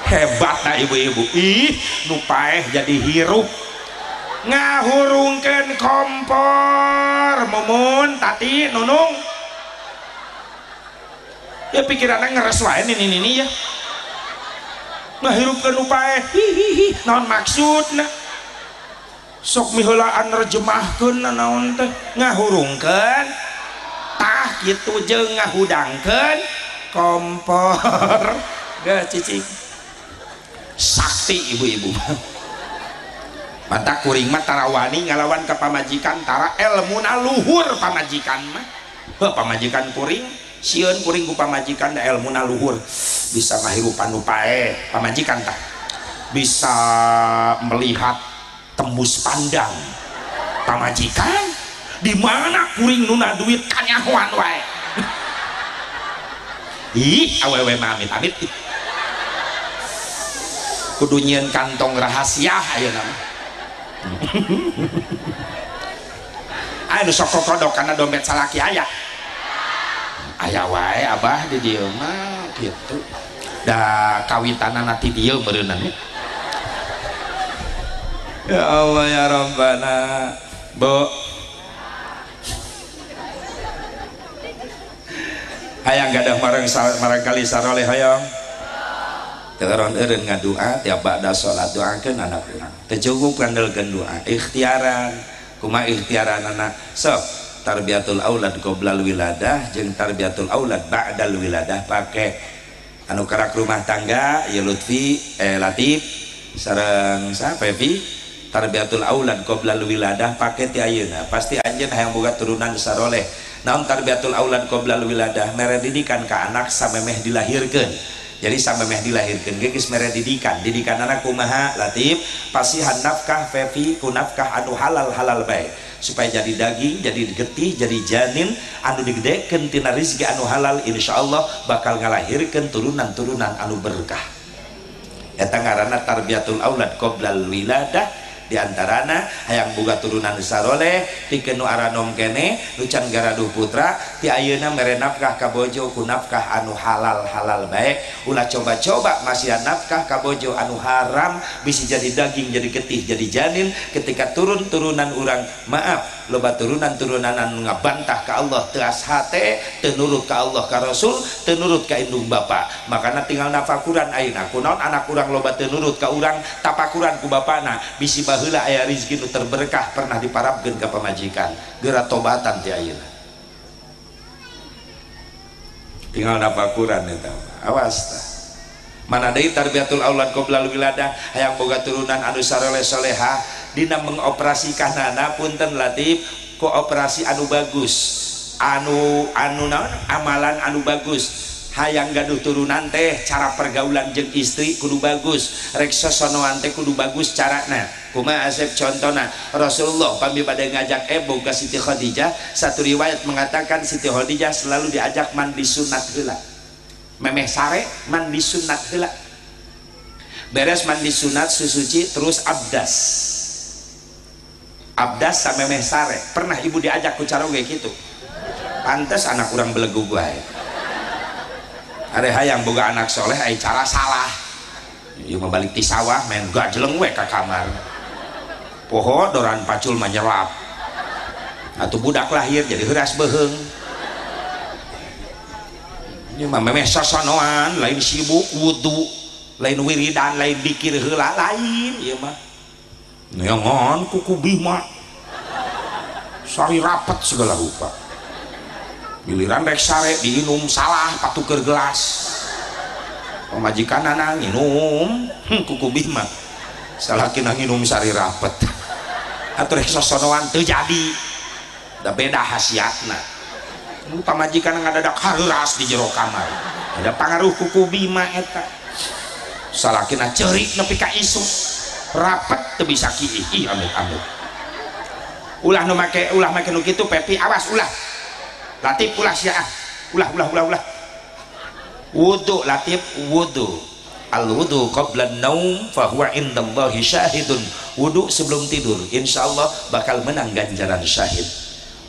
hebatna ibu-ibu ih nu paeh jadi hirup ngahurungkeun kompor mumun tati nunung ya pikiranna ngeres wae ini ya ngahirupkeun nu paeh hihihi naon maksudna sok miheulaan nerjemahkeun naon teh ngahurungkeun tah kitu jeung ngahudangkeun kompor geus cicing sakti ibu-ibu mantap kuring mah tarawani ngalawan ke pamajikan tara elmuna luhur pamajikan mah pamajikan kuring sieun kuring ku pamajikan da elmuna luhur bisa ngahirupan nu paeh pamajikan tah bisa melihat tembus pandang pamajikan di mana kuring nuna duit kanyahoan wae ih awewe mah amit-amit kudu nyieun kantong rahasia ayeuna mah aya nu sok kokodok kana dompet salaki aya wae abah di dieu mah kitu da kawitanana ti dieu meureunna ya Allah ya Rabbana Bu hayang gadah marang kali saroleh hayang teron eureun ngadua tiap ba'da salat doakeun anak urang teu cukup kandelkeun doa ikhtiaran kumaha ikhtiaranana sok tarbiyatul aulad qoblal wiladah jeung tarbiyatul aulad ba'dal wiladah pake anu karak rumah tangga ya Lutfi Latif sareng sa Fevi tarbiyatul aulad qoblal wiladah pake ti ayeuna pasti anjeun hayang boga turunan saroleh naon tarbiyatul aulad qoblal wiladah mere didikan ka anak samemeh dilahirkeun jadi samemeh dilahirkeun ge geus mere didikan anak kumaha Latif pasihan nafkah Fevi ku nafkah anu halal bae supaya jadi daging jadi getih jadi janin anu digedekeun tina rezeki anu halal insyaallah bakal ngalahirkeun turunan-turunan anu berkah eta ngaranna tarbiyatul aulad qoblal wiladah diantarana hayang boga turunan saroleh pikeun nu aranom kene nu can garaduh putra ti ayeuna mere nafkah ka bojo ku nafkah anu halal bae ulah coba-coba masih nafkah ka bojo anu haram bisa jadi daging jadi getih jadi janin ketika turunan urang maaf loba turunan anu ngabantah ka Allah teu ashate teu nurut ka Allah ka Rasul teu nurut ka indung bapa makana tinggal nafakuran ayeuna kunaon anak urang loba teu nurut ka urang tapakuran ku bapana bisi baheula aya rezeki nu terberkah pernah diparabkeun ka pamajikan geura tobatan ti ayeuna tinggal nafakuran eta awas tah mana deui tarbiyatul aulad qoblal wiladah hayang boga turunan anu saleh salehah dina mengoperasikanana punten Latif kooperasi anu bagus anu naon amalan anu bagus hayang gaduh turunan teh cara pergaulan jeung istri kudu bagus rek sosonoan teh kudu bagus carana kumaha asep contona Rasulullah pami bade ngajak boga Siti Khadijah satu riwayat mengatakan Siti Khadijah selalu diajak mandi sunat heula memeh sare mandi sunat heula beres mandi sunat susuci terus abdas sampai memeh sare pernah ibu diajak ku caroge gitu pantes anak urang belegu bae ada hayang boga anak soleh ai cara salah ieu mah balik ti sawah main gajleng we ka kamar poho doran pacul menyelap atuh budak lahir jadi heuras beheung ieu mah memeh sosonoan lain sibuk wudu lain wiridan lain dikir heula lain ieu mah neongan kuku bima sari rapet segala rupa giliran rek sare diinum salah patuker gelas pamajikanana nginum kuku bima salakina nginum sari rapet atuh rek sosonoan teu jadi da beda hasiatna pamajikan ngadadak hareras di jero kamar ada pangaruh kuku bima eta salakina ceurik nepi ka isuk rapet teu bisa kieu amit-amit ulah make nu kitu Pepi awas ulah Latif ulah sia ulah wudu Latif wudu al wudu qabla naum fa huwa indallahi syahidun wudu sebelum tidur insyaallah bakal menang ganjaran syahid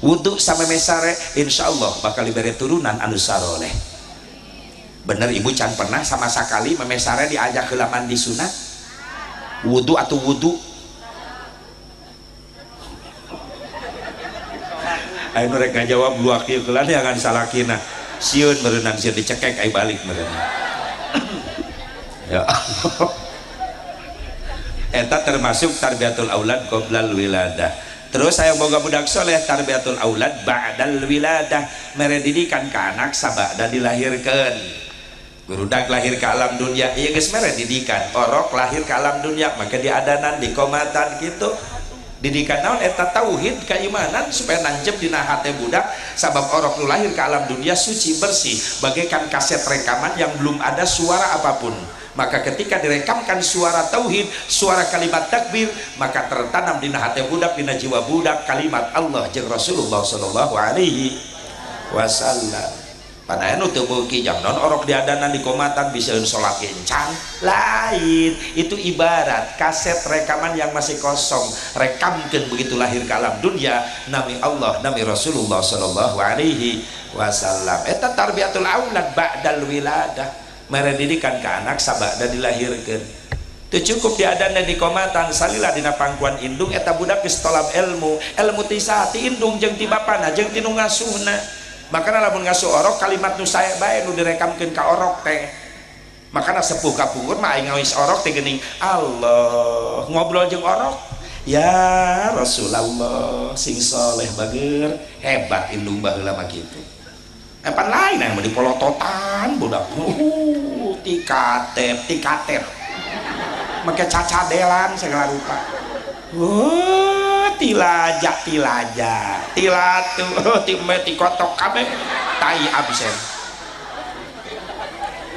wudu sampai mesare insyaallah bakal diberi turunan anu saroleh bener ibu can pernah sama sekali memesare diajak heula mandi sunat wudu atau wudu ayo mereka jawab luak ieu kelan ya kan salakina sieun meureunang sieun dicekek ai balik meureunang ya eta termasuk tarbiyatul aulad qoblal wiladah terus saya boga budak soleh tarbiyatul aulad ba'dal wiladah mere didikan ka anak sabada dilahirkeun burudak lahir ke alam dunia iya geus mere didikan orok lahir ke alam dunia maka diadanan dikomatan gitu didikan naon eta tauhid keimanan supaya nancep dina hate budak sabab orok nu lahir ke alam dunia suci bersih bagaikan kaset rekaman yang belum ada suara apapun maka ketika direkamkan suara tauhid suara kalimat takbir maka tertanam dina hate budak dina jiwa budak kalimat Allah jeung Rasulullah sallallahu alaihi wasallam pada anu teu beuki jang non orok diadanan di komatan bisa sholat kencan lain itu ibarat kaset rekaman yang masih kosong rekamkeun begitu lahir ke alam dunia nami Allah nami Rasulullah sallallahu alaihi wasallam eta tarbiyatul aulad ba'dal wiladah mere didikan ke anak sabada dilahirkeun teu cukup diadanan di komatan salila dina pangkuan indung eta budak geus tolab ilmu ti saha ti indung jeung ti bapana jeung ti nu ngasuhna makanya lamun ngasuh orok kalimat nu saya bae nu direkamkeun ka orok teh makanya sepuh kapungkur mah aing ngawis orok teh geuning Allah ngobrol jeung orok ya Rasulullah sing soleh bager hebat indung baheula mah kitu epan lain aya mah dipolototan budak tikatep make cacadelan segala rupa tilatu tikotok kabeh tai absen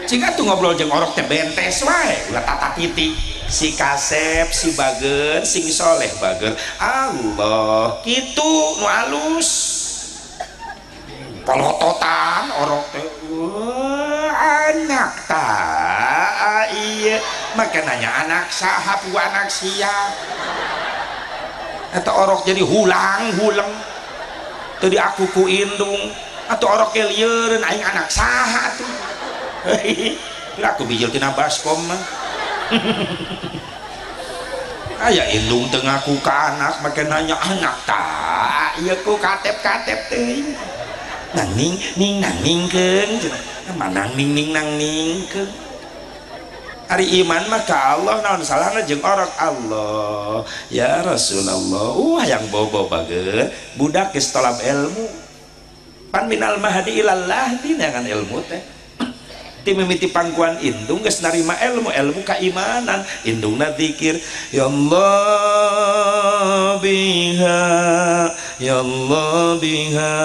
jika tuh ngobrol jeung orok teh bentes wae ulah tata titik si kasep si bager sing soleh bager Allah kitu nu alus polototan orok teh anak ta ieu maka nanya anak saha pu anak sia atau orok jadi hulang tadi aku ku indung atau orok lieureun aing anak saha tuh aku bijil tina baskom mah aya indung teu ngaku ka anak make nanya anak tak ieu ku katep-katep teuing nang ning nang ningkeun manang ning nang ningkeun hari iman maka Allah naon salahna jeung orok Allah ya Rasulullah yang bobo bageut budak geus tolab ilmu pan minal mahdi ilallah dengan ilmu teh ti mimiti pangkuan indung geus narima ilmu keimanan indungna zikir ya Allah biha ya Allah biha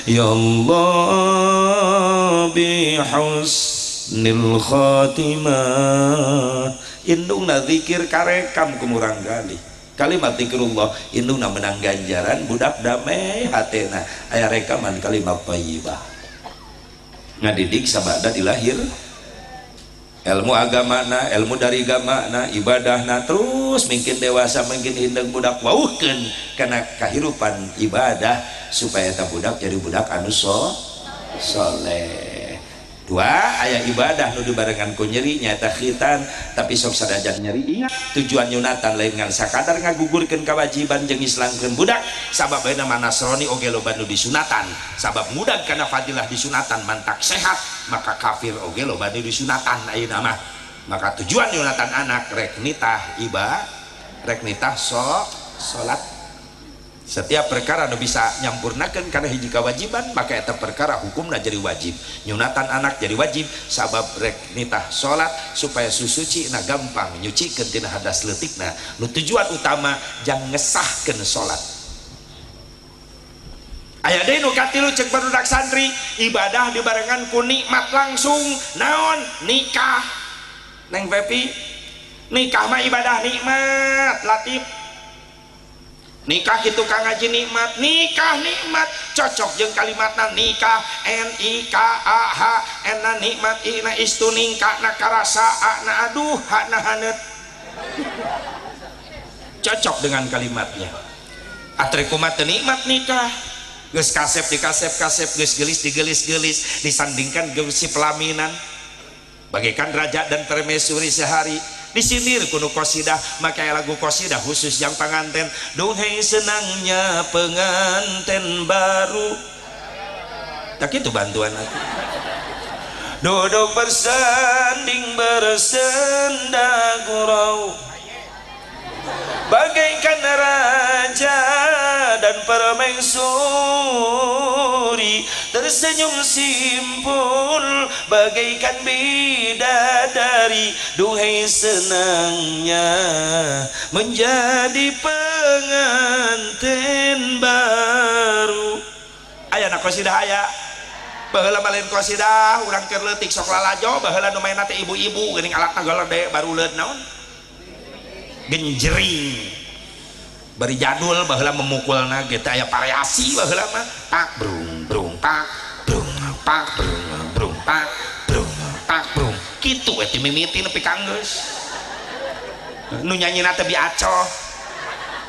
ya Allah bihus nil khatimah indungna zikir karekam kumurang gali kalimat zikrullah indungna menang ganjaran budak damai hatena aya rekaman kalimat thayyibah ngadidik sabada dilahir ilmu agamana ilmu dari agamana ibadahna terus mungkin dewasa mungkin hindeng budak wauhkeun kana kahirupan ibadah supaya ta budak jadi budak anu soleh dua aya ibadah nu dibarengan ku nyeri nyaeta khitan tapi sok sadajan nyeri ingat tujuan nyunatan lain ngan sakadar ngagugurkeun kewajiban jeung islangkeun budak sabab bae nama Nasrani oge loba nu disunatan sabab mudag kana fadilah disunatan mantak sehat maka kafir oge loba nu disunatan ayeuna mah maka tujuan nyunatan anak rek nitah rek nitah salat setiap perkara nu bisa nyampurnakeun kana hiji kewajiban maka eta perkara hukumna jadi wajib nyunatan anak jadi wajib sabab rek nitah salat supaya susuci na gampang nyucikeun tina hadas leutikna nu tujuan utama jang ngesahkeun salat aya deui nu katilu ceuk barudak santri ibadah dibarengan ku nikmat langsung naon nikah Neng Pepi nikah mah ibadah nikmat latif nikah itu kang ngaji nikmat cocok jeung kalimatna nikah NIKAH enna nikmat ina istu ningkana karasa na aduh hana haneut cocok dengan kalimatnya atre kumaha teu nikmat nikah geus kasep geus gelis disandingkan geus si pelaminan bagaikan raja dan permaisuri sehari disindir kuno qasidah maka lagu qasidah khusus yang pengantin duhai senangnya pengantin baru tak itu bantuan aku duduk bersanding bersenda gurau bagaikan raja dan permaisuri tersenyum simpul bagaikan bidadari duhai senangnya menjadi pengantin baru aya na qasidah aya baheula malen qasidah urang keur leutik sok lalajo baheula nu maenna teh ibu-ibu geuning alatna golode baru leut naon genjering bari jadul baheula memukulna geus aya variasi baheula mah tak brung brung tak brung pak brung brung tak brung tak brung kitu we ti mimiti nepi ka geus nu nyanyina teh biacoh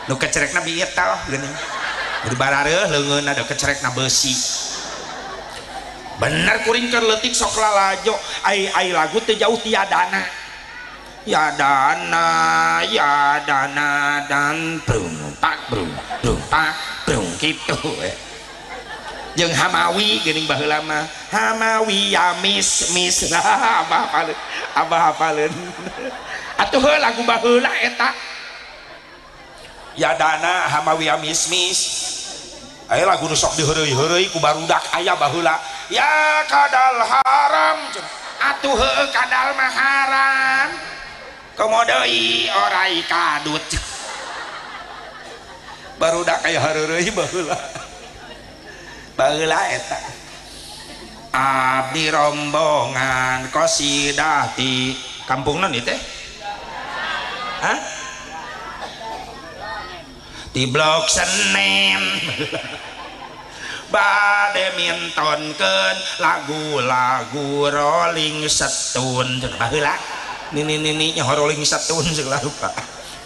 nu kecerekna bi eta geuning di barareuh leungeunna da kecerekna beusi bener kuring keur leutik sok lalajo ai lagu teu jauh tiadana ya dana dan brung tak brung kitu jeung hamawi geuning baheula mah hamawi ya mis abah hafaleun atuh heuh lagu baheula eta ya dana hamawi ya mis aya lagu nu sok diheureuy-heureuy ku barudak aya baheula ya kadal haram atuh heuh kadal mah haram komodoi orai kadut barudak aya hareureuy baheula eta abdi rombongan qasidah ti kampungna ieu teh hah di blok Senen bade mintonkeun lagu-lagu Rolling Stone baheula nini nya Rolling Stone segala rupa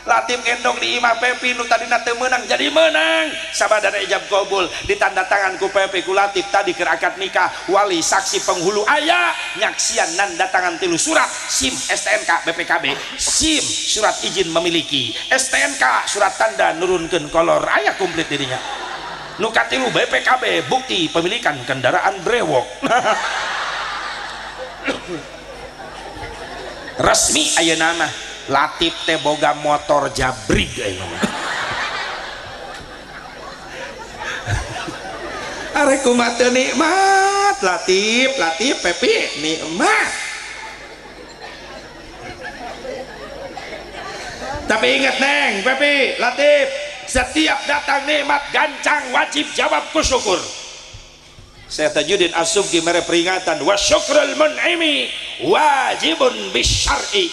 Latif gendong di imah Pepi nu tadina teu meunang jadi meunang sabadana ijab qabul ditanda tangan ku Pepi ku Latif tadi keur akad nikah wali saksi penghulu aya nyaksian nanda tangan 3 surat SIM STNK BPKB SIM surat izin memiliki STNK surat tanda nurunkeun kolor aya komplit dirinya nu katilu BPKB bukti pemilikan kendaraan brewok resmi ayeuna mah Latif teh boga motor jabrig ayeuna arek kumaha teu nikmat Latif Pepi nikmat tapi ingat neng Pepi Latif setiap datang nikmat gancang wajib jawab ku syukur. Saya Tajuddin As-Subki mere peringatan wa syukrul mun'imi wajibun bisyar'i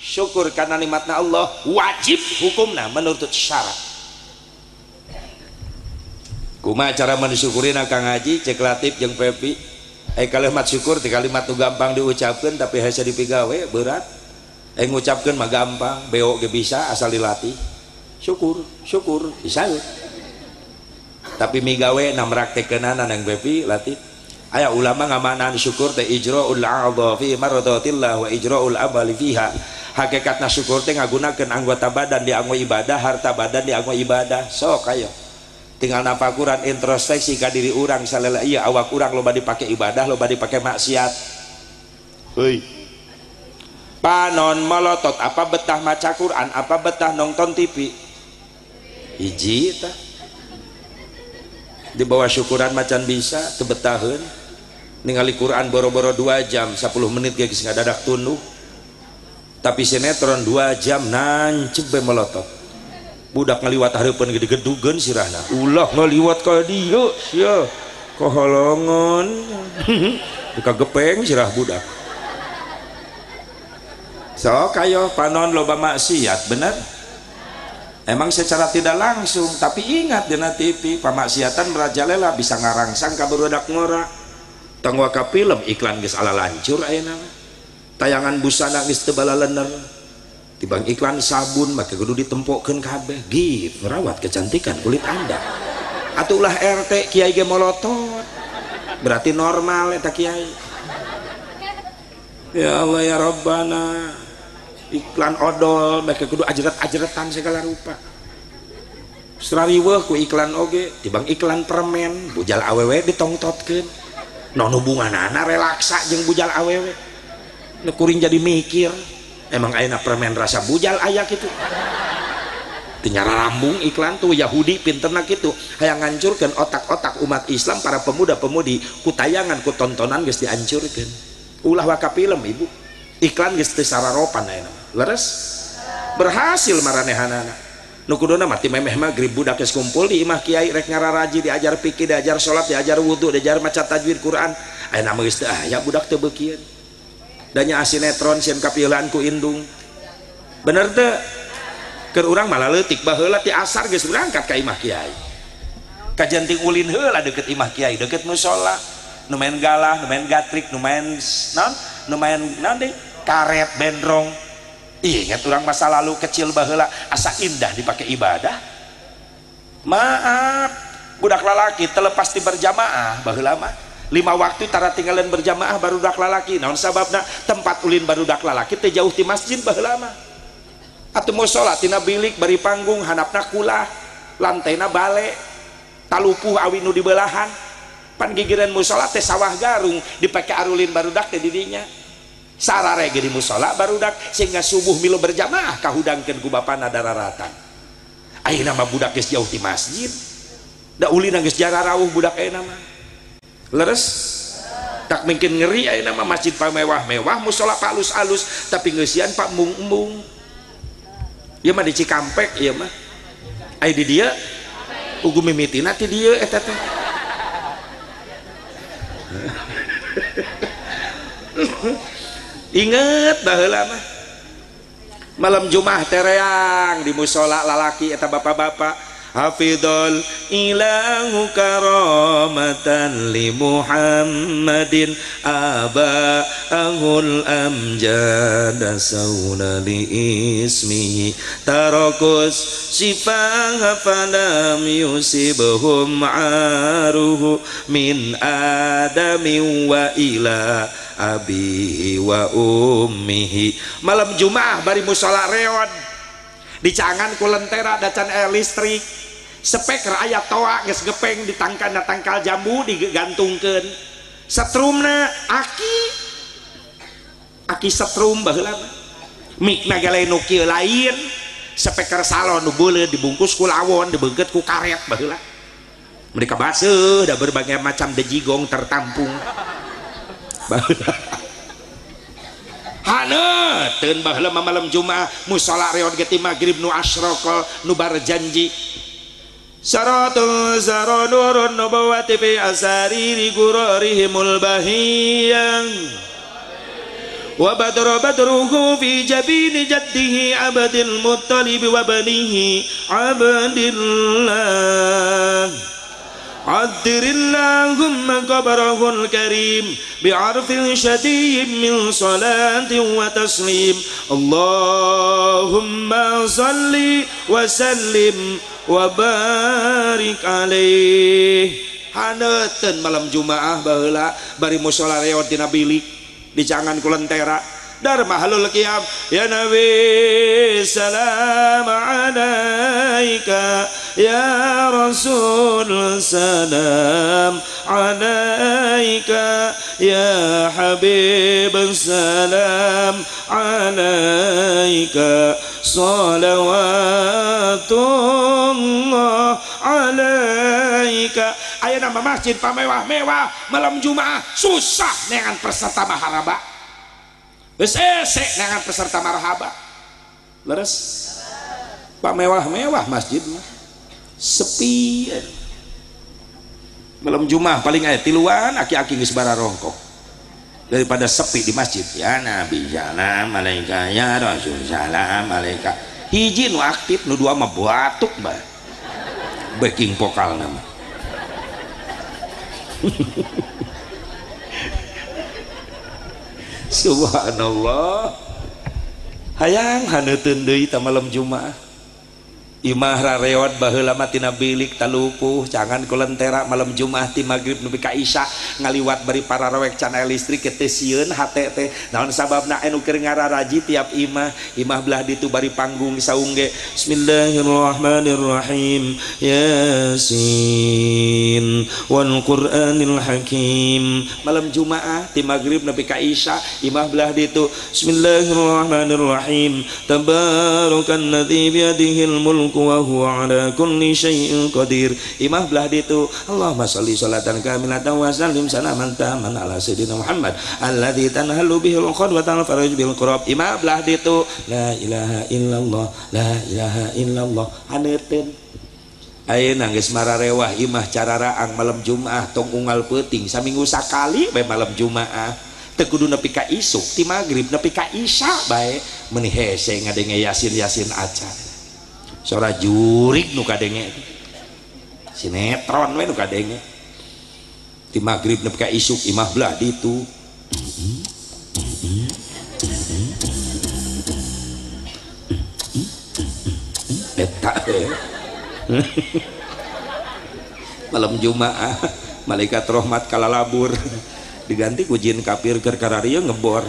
syukur karena nikmatna Allah wajib hukumna menurut syarat. Kumaha cara mensyukurina Kang Haji cek Latif jeung Pepi kalimat syukur ti kalimat nu gampang diucapkeun tapi hese dipigawe berat ngucapkeun mah gampang beo ge bisa asal dilatih syukur bisa tapi migawe na meraktekeunana nang Pepi Latif aya ulama ngamanaan syukur teh ijraul a'dha fi maradatillah wa ijraul amali fiha hakikatna syukur teh ngagunakeun anggota badan dianggo ibadah harta badan dianggo ibadah sok ayo tinggal napakuran introspeksi ka diri urang salela ieu awak urang loba dipake ibadah loba dipake maksiat heuy panon melotot apa betah maca Quran apa betah nonton TV hiji tah di bawah syukuran macan bisa teu betaheun ningali Quran boro-boro 2 jam 10 menit ge geus ngadadak tunduh tapi sinetron 2 jam nancep be melotot budak ngaliwat hareupeun gede gedugeun sirahna ulah ngaliwat ka dieu sia koholongon buka gepeng sirah budak sok ayo panon loba maksiat bener emang secara tidak langsung tapi ingat dina TV pamaksiatan merajalela bisa ngarangsang ka barudak ngora tangwa ka film iklan geus ala lancur ayeuna tayangan busana geus teu balalener tibang iklan sabun make kudu ditempokkeun kabeh gift merawat kecantikan kulit Anda atuh ulah RT kiai ge molotot berarti normal eta kiai ya Allah ya Rabbana iklan odol make kudu ajret-ajretan segala rupa serariweuh ku iklan oge tibang iklan permen bujal awewe ditongtotkeun non hubunganana relaksa jeung bujal awewe kuring jadi mikir emang ayeuna permen rasa bujal aya kitu teu nyara rambung iklan tuh Yahudi pinterna kitu hayang ngancurkeun otak-otak umat Islam para pemuda-pemudi ku tayangan ku tontonan geus dihancurkeun ulah waka film ibu iklan geus teu sararopan ayeuna leres berhasil maranehanana nu kuduna mah ti memeh magrib budak geus kumpul di imah kiai rek ngararaji diajar fikih diajar salat diajar wudu diajar maca tajwid Quran ayeuna mah geus teu aya budak teu beukieun danya sinetron sieun kapieulahan ku indung bener teu keur urang malah leutik baheula ti asar geus berangkat ka imah kiai kajian ting ulin heula deket imah kiai deket mushola nu main galah nu main gatrik nu main naon nu main naon deui karet bendrong ingat urang masa lalu kecil baheula asa indah dipake ibadah maaf budak lalaki terlepas di berjamaah baheula mah 5 waktu tara tinggalan berjamaah barudak lalaki naon sababna tempat ulin barudak lalaki teh jauh ti masjid baheula mah atuh mau salat tina bilik bari panggung handapna kulah lantaina bale talupuh awi nu dibelahan pan gigireun mushola teh sawah garung dipake arulin barudak teh didinya sarare ge di mushola barudak sehingga subuh milu berjamaah kahudangkeun ku bapana dararatan ayeuna mah budak geus jauh ti masjid da ulin geus jararawuh budak ayeuna mah leres tak mungkin ngeri ayeuna mah masjid pamewah-mewah mushola palus-alus tapi ngeusian pak embung-embung ieu mah di Cikampek ieu mah aya di dieu ugu mimitina ti dieu eta teh inget baheula mah malam Jumat tereang di mushola lalaki eta bapak-bapak hafidhal ilahu karamatan li Muhammadin aba'ahul amjada sauna li ismihi tarakus sifaha falam yusibhum aruhu min adami wa ila abihi wa ummihi. Malam Jumat bari musala reod dicangan ku lentera dacan air listrik speaker aya toa geus gepeng di tangkana tangkal jambu digantungkeun setrumna aki setrum baheula mikna ge lain nu kieu lain speaker salon nu beuleud dibungkus ku lawon dibeungkeut ku karet baheula mereka baseuh da berbagai macam dejigong tertampung baheula haneuteun baheula malam Jumaah musala reod ge ti magrib nu asyraqal nu barjanji syaratul zaranurun nubuwati fi asariri gurarihimul bahiyang wa badruhu fi jabini jaddihi abadil muttalib wa banihi abdillah addirillahumma qabarahul karim bi'arfil syadid min salatin wa taslim Allahumma salli wa sallim wa barik alaih. Haneuteun malam Jumaah baheula bari musala reod dina bilik dicangan ku lentera dar mahalul qiyam ya nabi salam alaika ya rasul salam alaika ya habib salam alaika salawatullah alaika. Ayeuna masjid pamewah-mewah malam Jumaah susah neangan peserta maharaba geus ese neangan peserta marhaba leres pamewah-mewah masjid mah sepi malam Jumaah paling aya tiluan aki-aki geus bararongkok daripada sepi di masjid. Ya Nabi salam alaika ya Rasul salam alaika hiji nu aktif nu dua mah batuk mbah backing vokal nama subhanallah hayang haneuteun deui ta malam Jumaah imah rareot baheula mah tina bilik talupuh cangan ku lentera malam Jumaah ti magrib nepi ka isya ngaliwat bari para rewek can listrik teh sieun hate teh naon sababna anu keur ngararaji tiap imah belah ditu bari panggung saung ge bismillahirrahmanirrahim yasin wal qur'anil hakim. Malam Jumaah ti magrib nepi ka isya imah belah ditu bismillahirrahmanirrahim tabarakalladzi biyadihil mulk wa huwa ala kulli syai'in qadir. Imah belah ditu Allahumma sholli sholatan kamilatan wa sallim salaman taman ala sayyidina Muhammad alladzi tanhalu bihil uqad wa tanfaraj bil qurab. Imah belah ditu la ilaha illallah la ilaha illallah. Haneuteun ayeuna geus mararewah imah cararaang malam Jumaah tong unggal peuting saminggu sakali bae malam Jumaah teu kudu nepi ka isuk ti magrib nepi ka isya bae meuni hese ngadenge yasin acan sora jurig nu kadenge sinetron we nu kadenge ti magrib nepi ka isuk imah belah ditu eta malam Jumaah malaikat rahmat kalalabur diganti ku jin kafir keur kararieu ngebor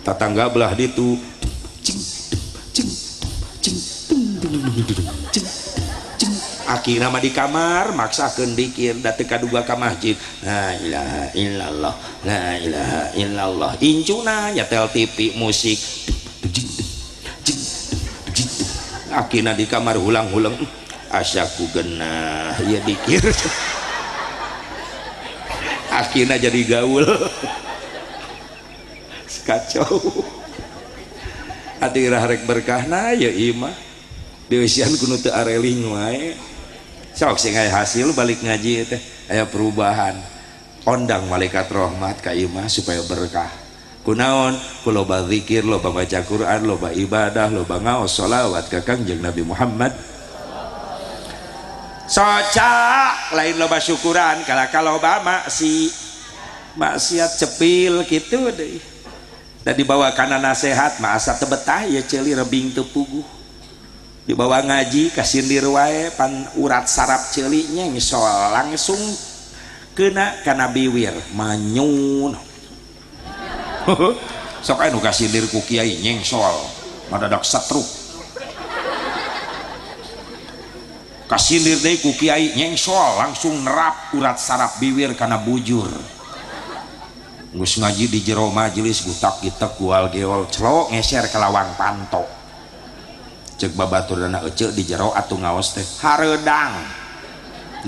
tatangga belah ditu aki nama di kamar maksakeun dikir da teu kaduga ka masjid la ilaha illallah la ilaha illallah incuna nyetel TV musik akina di kamar hulang-hulang asyaku genah ya dikir akina jadi gaul kacau hati rek berkahna ya imah diusian kudu teu areling wae sok sing aya hasil balik ngaji teh aya perubahan ondang malaikat rahmat ka imah supaya berkah kunaon ku loba zikir loba baca Quran loba ibadah loba ngaos sholawat ka Kangjeng Nabi Muhammad socak lain loba syukuran kalau loba maksiat cepil gitu deh dan dibawa kana nasihat masa tebetah ya celi rebing tepuguh dibawa ngaji kasindir wae pan urat sarap celinya ngisol langsung kena kana biwir manyun sok anu kasindir ku kiai nyengsol madadak satruk kasindir deui ku kiai nyengsol langsung nerap urat sarap biwir kana bujur geus ngaji di jero majelis gutak gitek gual geol celok ngeser ke lawang panto cek babaturana ece di jero atuh ngaos teh hareudang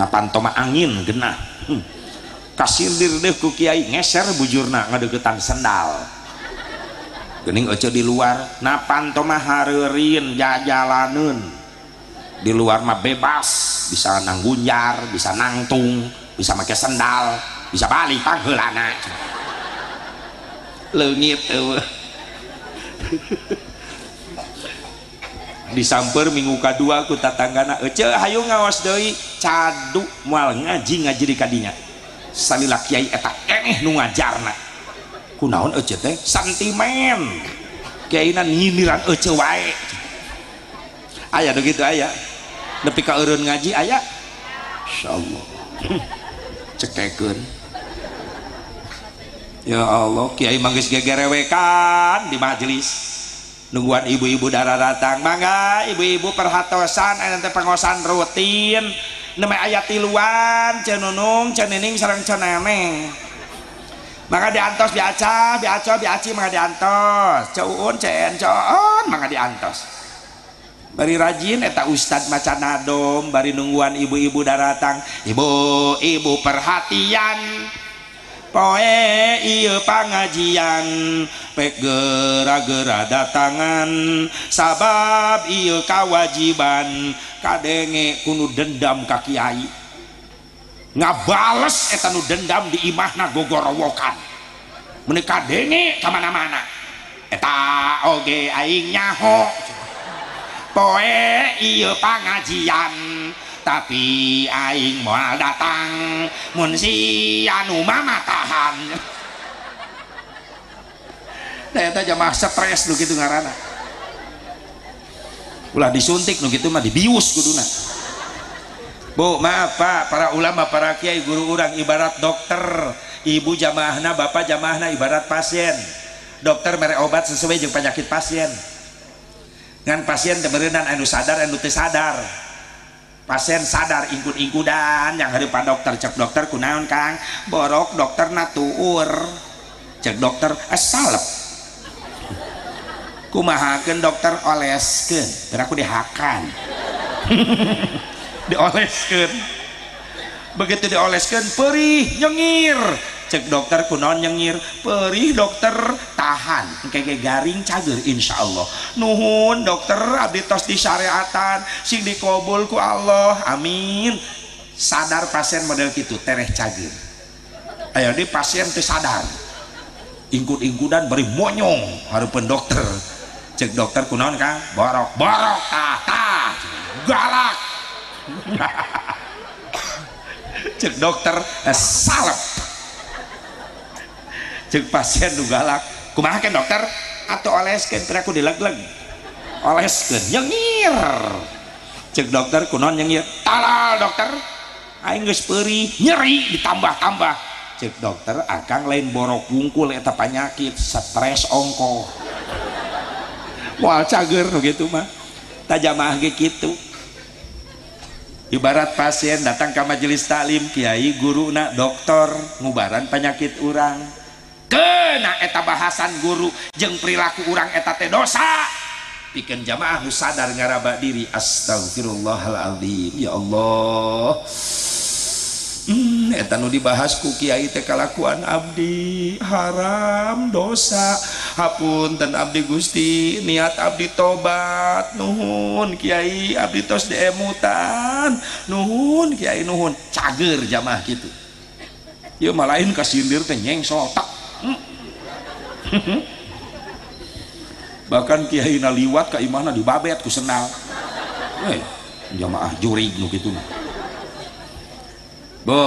na panto mah angin genah kasindir deh ku kiai ngeser bujurna ngadegetan sendal geuning ece di luar na panto mah hareureun jajalaneun di luar mah bebas bisa nanggunjar bisa nangtung bisa make sendal bisa balik pangheulana leungit eueuh disamper minggu kedua ku tatanggana ece hayu ngaos deui cadu moal ngaji di kadinya salila kiai eta keneh nu ngajarna kunaon ece teh santimen kiaina nyindiran ece wae aya nu kitu aya nepi ka eureun ngaji aya insyaallah cekekeun ya Allah kiai manggis gegerewekan di majelis nungguan ibu-ibu darah datang mangga ibu-ibu perhatosan ente pengosan rutin nama ayat tiluan cenunung cenining sareng ceneme mangga diantos biaci mangga diantos ceuun coon mangga diantos bari rajin eta ustad maca nadom bari nungguan ibu-ibu darah datang ibu-ibu perhatian poe ieu pangajian pek gera-gera datangan sabab ieu kawajiban kadenge kudu dendam ka kiai ngabales eta nu dendam di imahna gogorowokan mun kadenge ka mana-mana eta oge aing nyaho poe ieu pangajian tapi aing moal datang mun si anu mama tahan da eta jamaah stres nu kitu ngaranna ulah disuntik nu kitu mah dibius kuduna bu maaf pak para ulama para kiai guru urang ibarat dokter ibu jamaahna bapak jamaahna ibarat pasien dokter mere obat sesuai jeung penyakit pasien ngan pasien teu meureunnan anu sadar anu teu sadar pasien sadar ingkud-ingkudan yang hareupan dokter cek dokter kunaon kang borok dokter na tuur cek dokter salep kumahakeun dokter oleskeun teraku dihakan dioleskeun begitu dioleskeun perih nyengir cek dokter kunaon nyengir perih dokter tahan keke garing cager insyaallah nuhun dokter abdi tos disyariatan sing dikabul ku Allah amin sadar pasien model kitu tereh cager aya di pasien teu sadar ingkud-ingkudan bari monyong hareupeun dokter cek dokter kunaon kang borok tah galak cek dokter salep cek pasien nu galak kumaha kan dokter atuh oleskeun teh aku dilegleg oleskeun nyengir cek dokter kunaon nyengir talal dokter aing geus peurih nyeri ditambah-tambah cek dokter akang lain borok wungkul eta panyakit stres ongko moal cager gitu mah tajamaah ge kitu ibarat pasien datang ke majelis taklim kiai guruna dokter ngubaran penyakit urang kena eta bahasan guru jeung perilaku urang eta teh dosa pikeun jamaah nu sadar ngaraba diri astagfirullahaladzim ya Allah eta nu dibahas ku kiai teh kalakuan abdi haram dosa hapunten abdi Gusti niat abdi tobat nuhun kiai abdi tos diemutan nuhun kiai nuhun cager jamaah gitu ieu mah lain kasindir teh nyengsol tak bahkan kiai na liwat ka imahna dibabet ku senal jamaah jurig nu kitu bu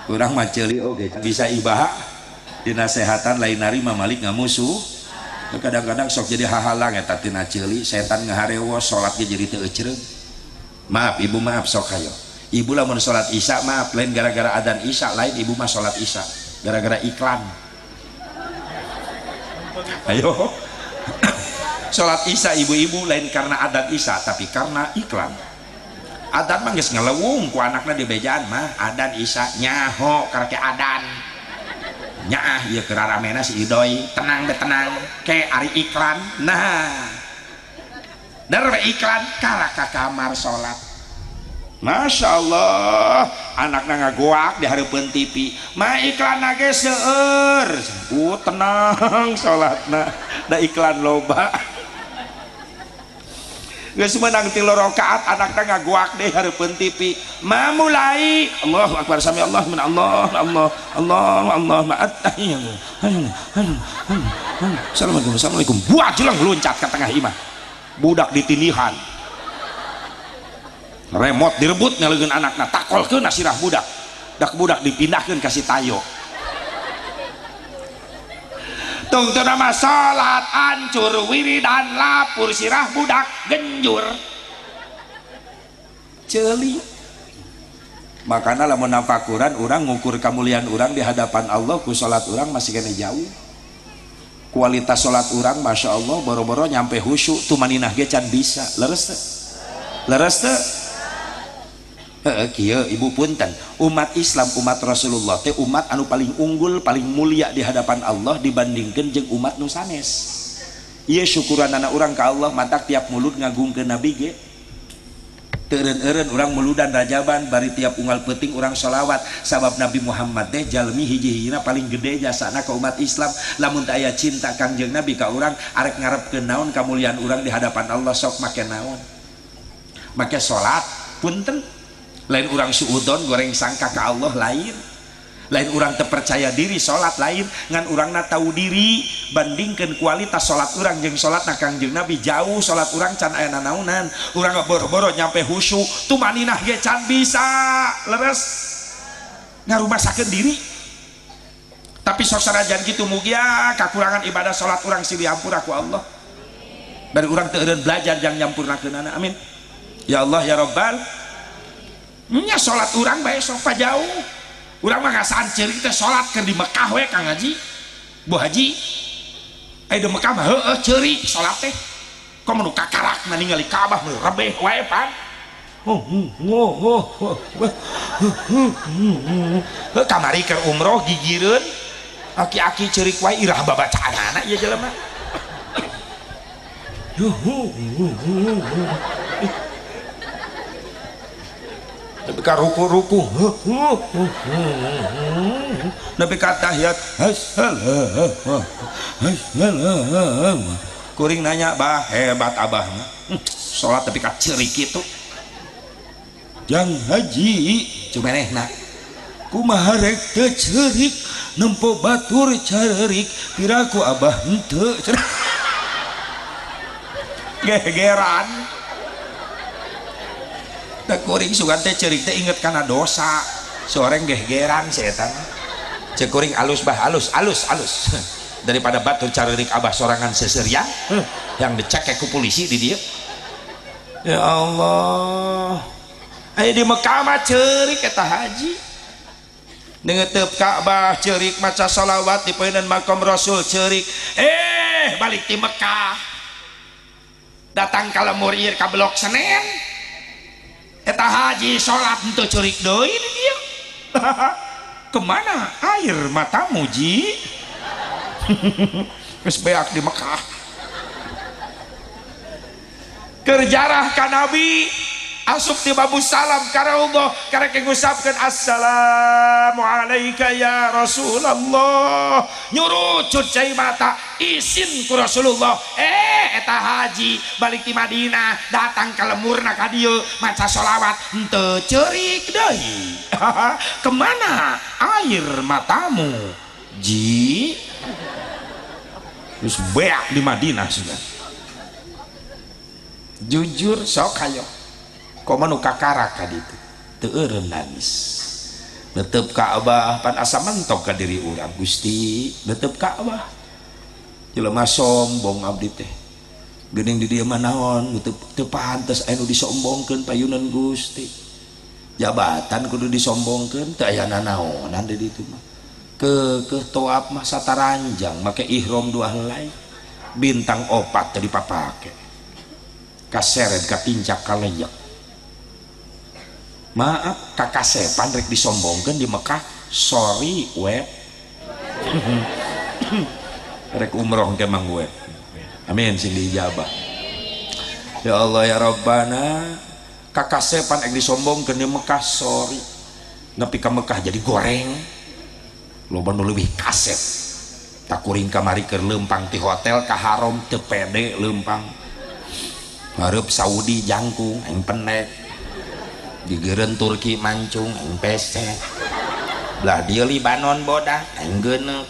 kurang mah ceuli oge bisa ibaha dinasehatan lain nari mamalik ngamusuh kadang-kadang sok jadi hahalang eta tina ceuli setan ngaharewos salat ge jadi teu ecereug maaf ibu maaf sok hayo ibu lamun salat isya maaf lain gara-gara adzan isya lain ibu mah salat isya gara-gara iklan ayo salat isya ibu-ibu lain karena adat isya tapi karena iklan adan mah geus ngelewung ku anakna di bejaan mah adan isya nyaho karek adan nyaah ieu keur ramena si Idoy tenang be tenang ke ari iklan nah dar iklan kara ka kamar salat Masya Allah anakna ngagoak di hareupeun TV mah iklan ge seueur tenang salatna da iklan loba geus menang 3 rakaat anakna ngagoak deh hareupeun TV mah mulai Allahu akbar sami Allah min Allah assalamualaikum buah jelang loncat ke tengah imah budak ditindihan remote direbut ngalegeun anakna takolkeun sirah budak dak budak dipindahkeun ka si tayo tungtu nama salat hancur wiridan lapur sirah budak genjur ceuli makana lamun nafakuran urang ngukur kamuliaan urang di hadapan Allah ku salat urang masih kena jauh kualitas salat urang Masya Allah boro-boro nyampe khusyuk tumaninah ge can bisa leres teu kieu ibu punten umat Islam umat Rasulullah teh umat anu paling unggul paling mulia di hadapan Allah dibandingkeun jeung umat nu sanes ieu syukuran anak urang ka Allah matak tiap mulut ngagungkeun nabi ge teu eureun-eureun urang muludan rajaban bari tiap unggal peuting urang sholawat sabab Nabi Muhammad teh jalmi hiji-hijina paling gede jasana ka umat Islam lamun teu aya cinta Kangjeng Nabi ka urang arek ngarepkeun naon kamuliaan urang di hadapan Allah sok make naon make salat punten lain orang suudon goreng sangka ke Allah lain orang terpercaya diri salat lain ngan orang na tahu diri bandingkan kualitas salat orang jeung salat na Kangjeng Nabi jauh salat orang can aya nanaunan urang boro-boro nyampe khusyuk tumaninah ge can bisa leres ngarumasakeun diri tapi sok sanajan kitu mugia kakurangan ibadah salat orang silih ampura ku Allah bari urang teu eureun belajar jang nyampurnakeunana amin ya Allah ya Rabbal nya salat urang bae sok jauh urang mah ngasaan ceurik teh salat keur di Mekah we Kang Haji Bu Haji aya di Mekah mah heueuh ceurik salat teh komo nu kakarak ningali Ka'bah mah rebeh wae pan kamari keur umroh gigireun aki-aki ceurik wae irah babacaanana ieu jelema tapi ka ruku-ruku tapi ka tahiyat kuring nanya bah hebat abah salat tapi ka ceurik kitu Jang Haji cumanehna kumaha rek teu ceurik nempo batur ceurik piraku abah henteu gegeran tak kuring sugan teh ceurik teh inget kana dosa soreng gegeran setan cek kuring alus bah alus daripada batur ceurik abah sorangan seserian yang dicekek ku polisi di dieu ya Allah aya di Mekah mah ceurik eta haji nengetep Ka'bah ceurik maca shalawat di poeunaan makam Rasul ceurik balik di Mekah datang ka lemur ieu ka Blok Senen eta haji sholat untuk ceurik deui di dieu kemana air matamu ji geus beak di Mekah keur jarah ka Nabi asup di babu salam karena Allah karek ngusapkeun assalamu alayka ya Rasulullah nyurucut cai mata isin ku Rasulullah eta haji balik di Madinah datang ke lemurna ka dieu maca sholawat henteu ceurik deui kemana air matamu ji terus beak di Madinah sudah jujur sok hayo komo nu kakara ka ditu teu eureum nangis netep Ka'bah pan asa mentok ka diri urang Gusti netep Ka'bah jelema sombong abdi teh geuning di dieu mah naon teu pantes anu disombongkeun payunan Gusti jabatan kudu disombongkeun teu aya nanaonan di ditu mah ke toab mah sataranjang make ihram 2 helai bintang 4 tadi papake kaseret ka pincak kaleyek maaf kakasepan rek disombongkeun di Mekah sorry web rek umroh ke mang web amin sing diijabah ya Allah ya Rabbana kakasepan rek disombongkeun di Mekah sorry nepi ka Mekah jadi goreng loba nu leuwih kaset tak kuring kamari keur leumpang ti hotel ka haram teu pede leumpang hareup Saudi jangkung aing penek digeureun Turki mancung aing pesek belah dieu Libanon bodak aing geuneuk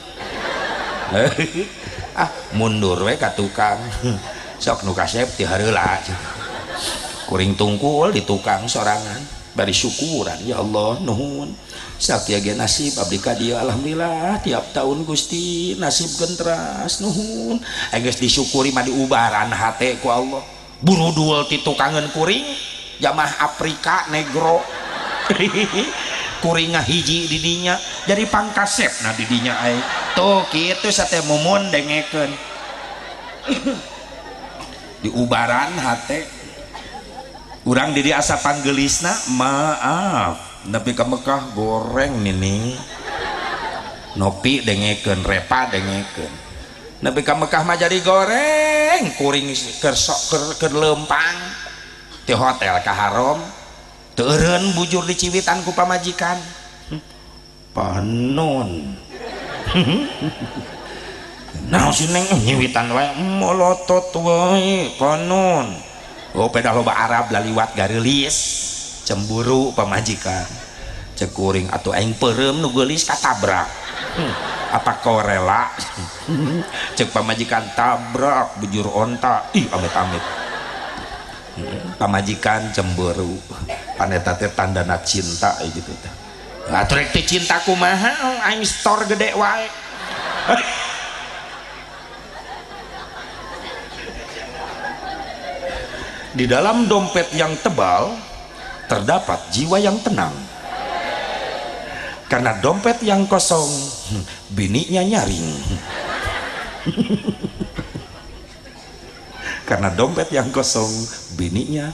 mundur we ka tukang sok nu kasep ti hareula kuring tungkul di tukang sorangan bari syukuran ya Allah nuhun sakya ge nasib abdi ka dieu alhamdulillah tiap tahun Gusti nasib gentras nuhun geus disyukuri mah diubaran hate ku Allah burudul ti tukangeun kuring jamaah Afrika negro kuring ngahiji di dinya jadi pangkasep nah di dinya ai tuh kitu sate mumun dengekeun diubaran hate urang di asa panggelisna maaf nepi ka Mekah goreng nini nopi dengekeun repa dengekeun nepi ka Mekah mah jadi goreng kuring keur leumpang ti hotel ka haram teu eureun bujur di Ciwitan ku pamajikan panon naon si neng nyiwitan wae molotot wae panon oh pedah loba Arab laliwat garelis cemburu pamajikan cek kuring atuh aing peureum nu geulis katabrak apa kau rela cek pamajikan tabrak bujur onta ih amit-amit pamajikan cemburu paneta teh tandana cinta gitu teh atuh rek teh cinta kumaha aing store gede wae di dalam dompet yang tebal terdapat jiwa yang tenang karena dompet yang kosong bininya nyaring karena dompet yang kosong bininya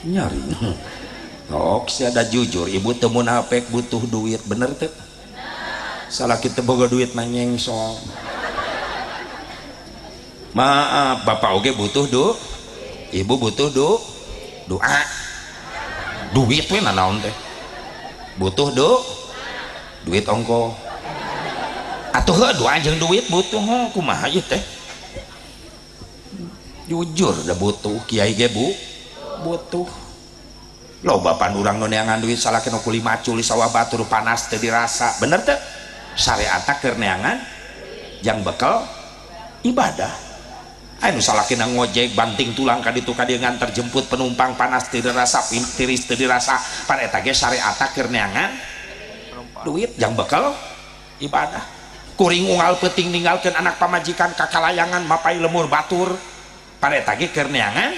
nyaring ok si ada jujur ibu teu munafik butuh duit bener teh salah kita boga duit manyengsong maaf bapak oge butuh ibu butuh doa duit we nanaon teh butuh duit ongko atuh heuh doa jeung duit butuh kumaha ieu teh jujur da butuh kiai ge butuh loba pan urang nu neangan duit salaki nu kuli macul sawah batur panas teu dirasa bener teh syariatna keur neangan jang bekal ibadah anu salakina ngojek banting tulang ka ditu ka dieu nganter jemput penumpang panas teu dirasa tiris teu dirasa pan eta ge syariatna keur neangan duit jang bekal ibadah kuring unggal peuting ninggalkeun anak pamajikan ka kalayangan mapai lemur batur pan eta ge keur neangan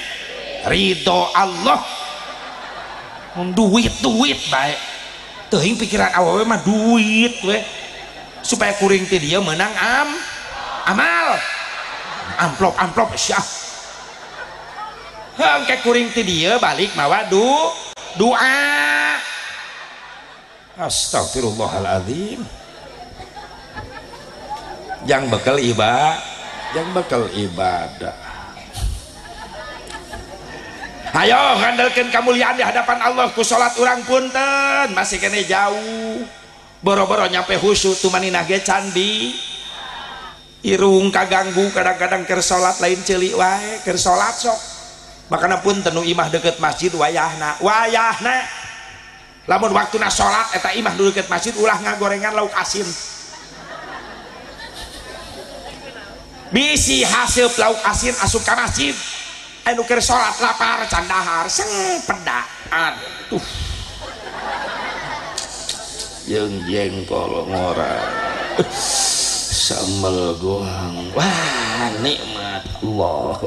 ridho Allah duit bae teuing pikiran awewe mah duit we supaya kuring teh dia menang amal amplop syah hangke kuring ti dieu balik mawa doa astagfirullahaladzim yang bekal ibadah ayo ngandalkeun kamuliaan di hadapan Allah ku salat urang punten masih kene jauh boro-boro nyampe husu tumaninah ge candi irung kaganggu kadang-kadang keur salat lain ceuli wae keur salat sok makana pun tenu imah deket masjid wayahna lamun waktuna salat eta imah dulu deket masjid ulah ngagorengan lauk asin bisi hasil lauk asin asup ka masjid anu keur salat lapar can dahar seng pedak aduh jeung jengkol ngora sambal goang wah nikmat Allah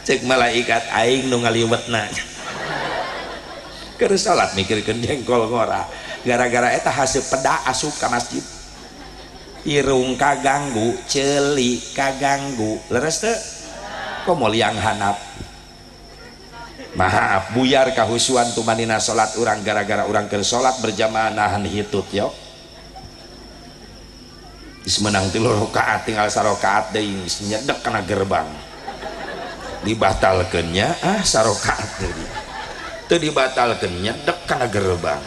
cek malaikat aing nu ngaliwetna keur salat mikirkeun jengkol ngora gara-gara eta hasil pedak asup ka masjid irung kaganggu ceuli kaganggu leres teu komo liang hanap maaf buyar kahusuan tumanina salat urang gara-gara urang keur salat berjamaah nahan hitut yo geus meunang 3 rakaat tinggal 1 rakaat deui nyedek kana gerbang dibatalkeun nya 1 rakaat deui teu dibatalkeun nyedek kana gerbang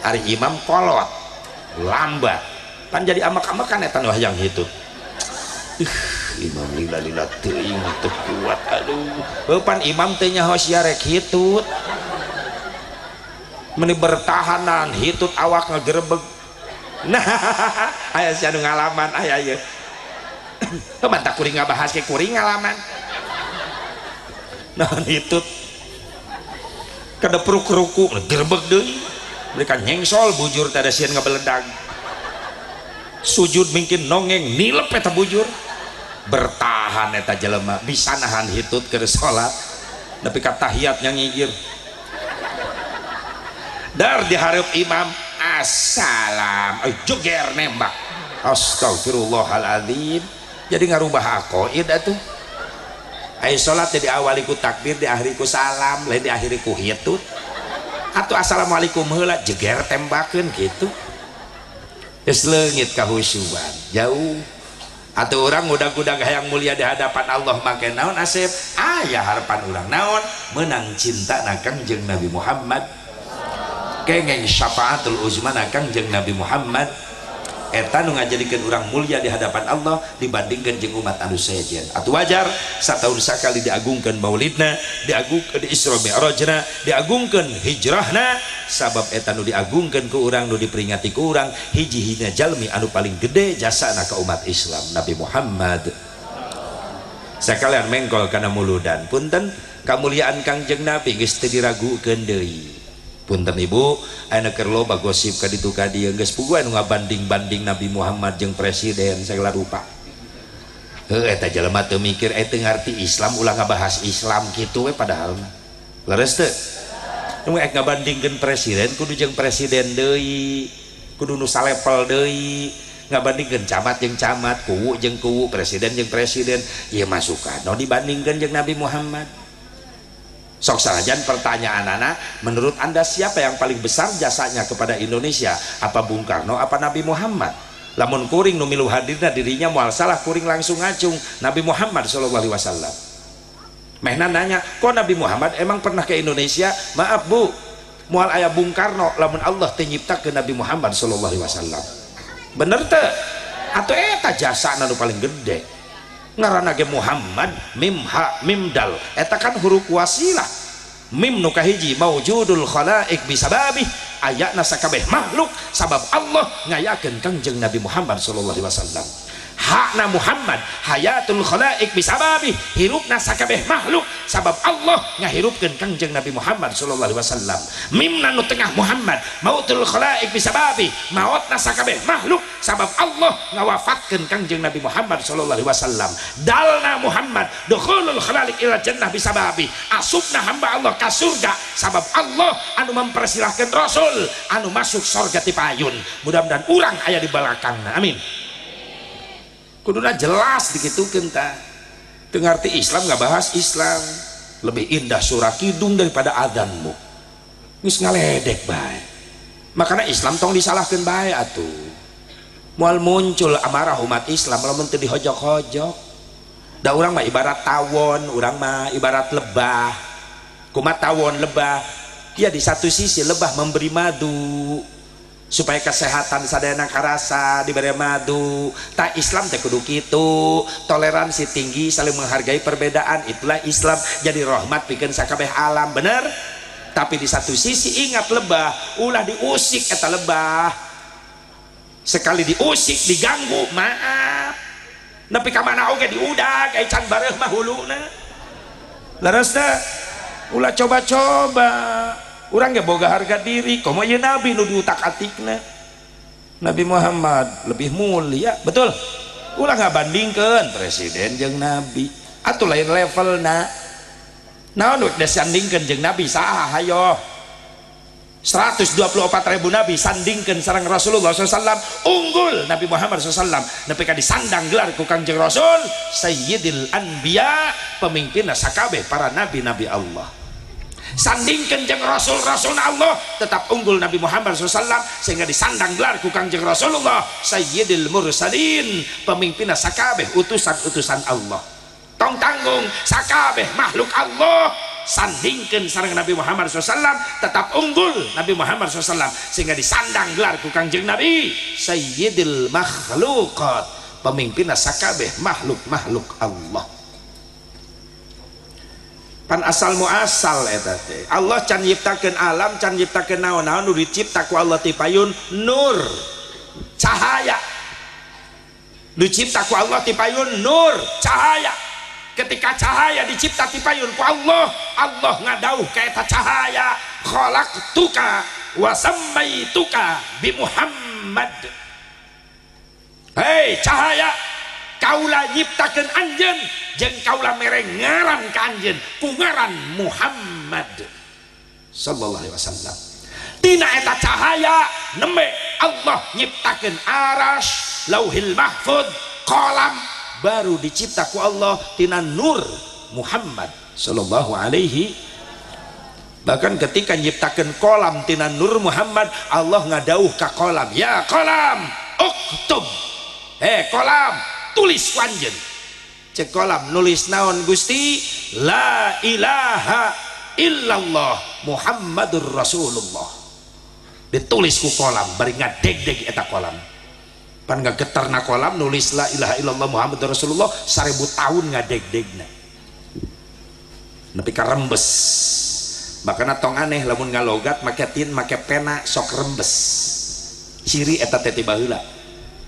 ari imam kolot lambat pan jadi amak-amakan eta nu hayang hitut imam lila-lila teuing teu kuat aduh pan imam teh nyaho sia rek hitut meni bertahanan hitut awak ngagerebeg nah aya sia nu ngalaman aya ieu mantap kuring ngabahas ke kuring ngalaman nah hitut kadepruk ruku gerebeg deui mereka nyengsol bujur tada sieun ngabeledag sujud mungkin nongeng nilep eta bujur bertahan eta jelema bisa nahan hitut keur salat tapi ka tahiyatnya ngigir dar dihareup imam assalam joger nembak astagfirullahaladzim jadi ngarubah aqaid atuh aya salat teh diawali ku takbir diakhiri ku salam lain diakhiri ku hitut atuh assalamualaikum heula jeger tembakeun kitu geus leungit kahusyuan jauh atau orang udah hayang mulia di hadapan Allah make naon asep aya harapan urang naon menang cinta na Kangjeng Nabi Muhammad kengeng syafaatul uzma na Kangjeng Nabi Muhammad eta nu ngajadikeun urang mulia di hadapan Allah dibandingkeun jeung umat anu sejen atuh wajar sataun sakali diagungkeun maulidna diagungkeun Isra Mi'rajna diagungkeun hijrahna sabab eta nu diagungkeun ku urang nu diperingati ku urang hiji-hina jalmi anu paling gede jasana ka umat Islam Nabi Muhammad sakalian mengkol kana muludan punten kamuliaan Kangjeng Nabi geus teu diragukeun deui punten ibu aya keur loba gosip ka ditu ka dieu geus puguh anu ngabanding-banding Nabi Muhammad jeung presiden segala rupa heuh eta jelema teu mikir teu ngarti Islam ulah ngabahas Islam kitu we padahal leres teu nu ek ngabandingkeun presiden kudu jeung presiden deui kudu nu salepel deui ngabandingkeun camat jeung camat kuwu jeung kuwu presiden jeung presiden ieu masukan no dibandingkeun jeung Nabi Muhammad sok sanajan pertanyaan anak menurut anda siapa yang paling besar jasanya kepada Indonesia apa Bung Karno apa Nabi Muhammad lamun kuring nu milu hadirna dirinya moal salah kuring langsung ngacung Nabi Muhammad SAW mehna nanya kok Nabi Muhammad emang pernah ke Indonesia maaf bu moal aya Bung Karno lamun Allah teu nyiptakeun Nabi Muhammad SAW bener teu atuh eta jasana nu paling gede ngaranna ge Muhammad mim ha mim dal eta kan huruf wasilah mim nu kahiji maujudul khalaik bisababi ayatna sakabeh makhluk sabab Allah ngayakeun Kangjeng Nabi Muhammad sallallahu alaihi wasallam hakna Muhammad hayatul khalaik bisababi hirupna sakabeh makhluk sabab Allah ngahirupkeun Kangjeng Nabi Muhammad sallallahu alaihi wasallam mimna nu tengah Muhammad mautul khalaik bisababi mautna sakabeh makhluk sabab Allah ngawafatkeun Kangjeng Nabi Muhammad sallallahu alaihi wasallam dalna Muhammad dukhulul khalaik ila jannah bisababi asupna hamba Allah ka surga sabab Allah anu mempersilahkeun rasul anu masuk surga ti payun mudah-mudahan urang aya di balakangna amin kuduna jelas dikitukeun tah teu ngarti Islam nggak bahas Islam lebih indah surah kidung daripada adzanmu geus ngaledek bae makana Islam tong disalahkeun bae atuh moal muncul amarah umat Islam lamun teu dihojok-hojok da urang mah ibarat tawon urang mah ibarat lebah kumaha tawon lebah ya di satu sisi lebah memberi madu supaya kesehatan sadayana karasa diberi madu tak Islam teh kudu kitu toleransi tinggi saling menghargai perbedaan itulah Islam jadi rahmat pikeun sakabeh alam bener tapi di satu sisi ingat lebah ulah diusik eta lebah sekali diusik diganggu maaf nepi ka mana oge diudag ai can bareuh mah huluna leres teh ulah coba-coba urang ge boga harga diri komo ieu nabi nu diutak-atikna Nabi Muhammad lebih mulia betul ulah ngabandingkeun presiden jeung nabi atuh lain levelna naon we disandingkeun jeung nabi saha hayo 124.000 nabi sandingkeun sareng Rasulullah SAW unggul Nabi Muhammad SAW nepi ka disandang gelar ku Kangjeng Rasul Sayyidil Anbiya pemimpinna sakabeh para nabi-nabi Allah sandingkeun jeung Rasul-Rasul Allah tetap unggul Nabi Muhammad SAW sehingga disandang gelar ku Kangjeng Rasulullah Sayyidil Mursalin pemimpinna sakabeh utusan-utusan Allah tong tanggung sakabeh makhluk Allah sandingkeun sareng Nabi Muhammad SAW tetap unggul Nabi Muhammad SAW sehingga disandang gelar ku Kangjeng Nabi Sayyidil Makhluqat pemimpinna sakabeh makhluk-makhluk Allah pan asal muasal eta teh Allah can nyiptakeun alam can nyiptakeun naon-naon nu dicipta ku Allah ti payun nur cahaya dicipta ku Allah ti payun nur cahaya ketika cahaya dicipta ti payun ku Allah Allah ngadauh ka eta cahaya khalaqtuka wa sammaituka bi Muhammad hei cahaya kaula nyiptakeun anjeun jeung kaula mere ngaran ka anjeun ku ngaran Muhammad sallallahu alaihi wasallam tina eta cahaya nembe Allah nyiptakeun aras lauhil mahfuz qalam baru dicipta ku Allah tina nur Muhammad sallallahu alaihi bahkan ketika nyiptakeun kolam tina nur Muhammad Allah ngadauh ka kolam ya kolam uktub kolam tulis ku anjeun cek kolam nulis naon Gusti la ilaha illallah Muhammadur Rasulullah ditulis ku kolam bari ngadeg-deg eta kolam pan ngageterna kolam nulis la ilaha illallah Muhammadur Rasulullah 1000 tahun ngadeg-degna nepi ka rembes makana tong aneh lamun ngalogat make tin make pena sok rembes ciri eta teh ti baheula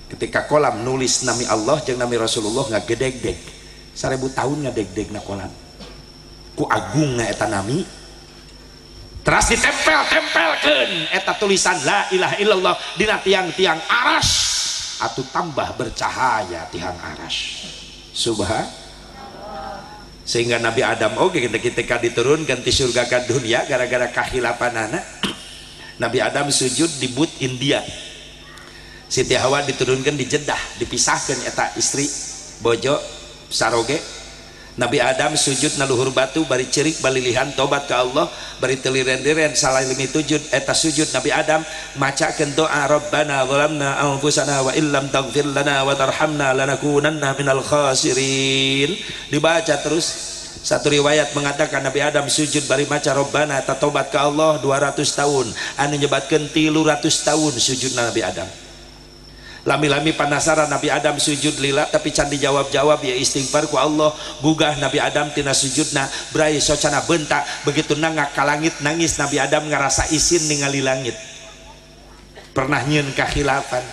ketika kolam nulis nami Allah jeung nami Rasulullah ngagedeg-deg 1000 tahun ngadeg-degna kolam ku agungna eta nami teras ditempel-tempelkeun eta tulisan la ilaha illallah dina tiang-tiang aras atau tambah bercahaya tihang aras subhan sehingga Nabi Adam oke ketika diturunkan di surga ke dunia gara-gara kahilapanana Nabi Adam sujud di But India Siti Hawa diturunkan di Jeddah dipisahkan eta istri bojo saroge Nabi Adam sujud na luhur batu bari cerik balilihan tobat ke Allah bari teliren-liren salalimi sujud eta sujud Nabi Adam macakeun doa Rabbana zalamna anfusana wa illam taghfir lana wa tarhamna lanakunanna minal khasirin dibaca terus satu riwayat mengatakan Nabi Adam sujud bari maca Rabbana eta tobat ke Allah 200 tahun anu nyebatkeun 300 tahun sujud Nabi Adam lami-lami penasaran Nabi Adam sujud lila tapi can dijawab-jawab ya istighfar ku Allah gugah Nabi Adam tina sujudna brai socana bentak begitu nangak ka langit nangis Nabi Adam ngarasa isin ningali langit pernah nyieun kakhilafan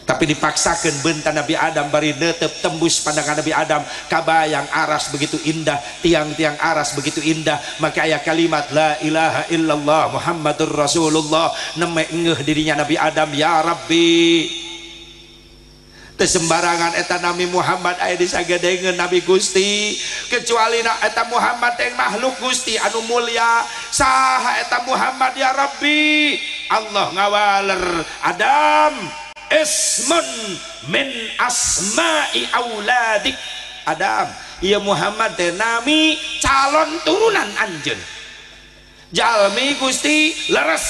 tapi dipaksakan bentak Nabi Adam bari neuteup tembus pandangan Nabi Adam kabayang aras begitu indah tiang-tiang aras begitu indah maka aya kalimat la ilaha illallah Muhammadur Rasulullah neme ngeuh dirinya Nabi Adam ya Rabbi teu sembarangan eta Nabi Muhammad aya disagedengeun Nabi Gusti kecuali eta Muhammad teh makhluk Gusti anu mulia saha eta Muhammad ya Rabbi Allah ngawaler Adam ismun min asma'i auladik Adam ieu Muhammad teh nami calon turunan anjeun jalmi Gusti leres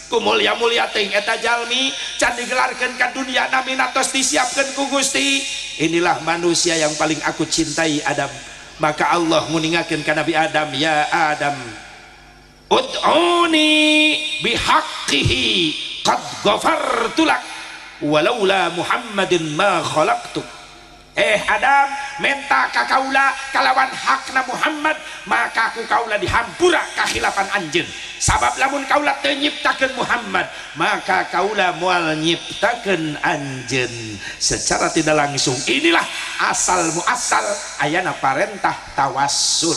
ku mulia-mulia teuing eta jalmi can digelarkeun ka dunia nami natos disiapkeun ku Gusti inilah manusia yang paling aku cintai Adam maka Allah nguningakeun ka Nabi Adam ya Adam ud'uni bihaqqihi qad ghafartu lak walaula Muhammadin ma khalaqtuk Adam menta ka kaula kalawan hakna Muhammad maka ku kaula dihampura kakhilafan anjeun sabab lamun kaula teu nyiptakeun Muhammad maka kaula moal nyiptakeun anjeun secara tidak langsung. Inilah asal muasal ayana parentah tawassul.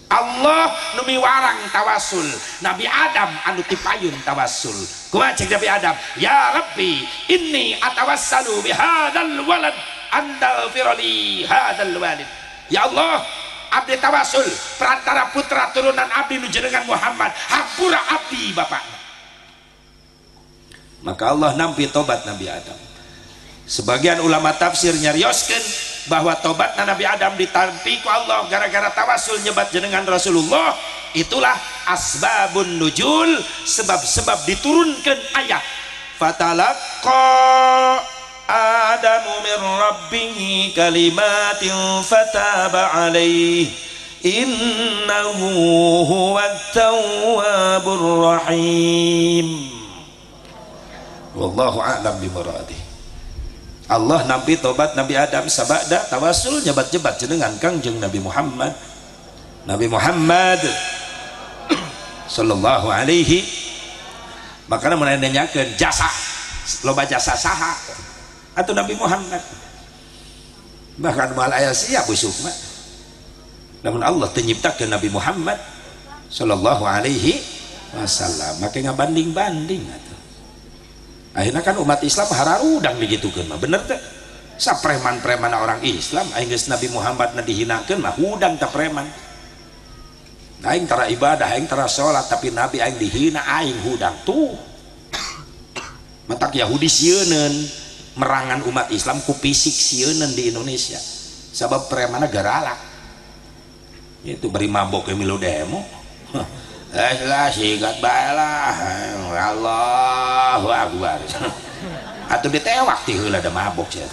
Allah nu miwarang tawassul, Nabi Adam anu tipayun tawassul. Kumaha cek Nabi Adam, ya Rabbi inni atawassalu bihadzal walad anda firali hadal walid. Ya Allah, abdi tawasul perantara putra turunan abdi nu jenengan Muhammad, hampura abdi bapak. Maka Allah nampi tobat Nabi Adam. Sebagian ulama tafsir nyarioskeun bahwa tobatna Nabi Adam ditampi ku Allah gara-gara tawasul nyebat jenengan Rasulullah. Itulah asbabun nuzul, sebab-sebab diturunkan ayat fatalaqa Adamu min rabbihi kalimatin fataba alaihi innahu huwat tawwabur rahim. Wallahu a'lam bimuradihi. Allah nampi tobat Nabi Adam sabada tawasul nyebat-nyebat jenengan Kangjeng Nabi Muhammad sallallahu alaihi. Makanya mun nanyakeun jasa loba jasa saha atuh Nabi Muhammad bahkan moal aya sia busuk mah namun Allah teu nyiptakeun Nabi Muhammad sallallahu alaihi wasallam make ngabanding-banding atuh. Akhirnya kan umat Islam hararudang digitukeun mah bener teh sapreman-preman orang Islam aing geus Nabi Muhammad na dihinakeun mah hudang teh preman. Aing tara ibadah aing tara salat tapi Nabi aing dihina aing hudang tuh. Matak Yahudi sieun merangan umat Islam ku fisik sieun di Indonesia sabab premanna garalak itu beri mabok ke milu demo lah sigat bae lah Allahu Akbar atuh ditewak ti heula da mabok sia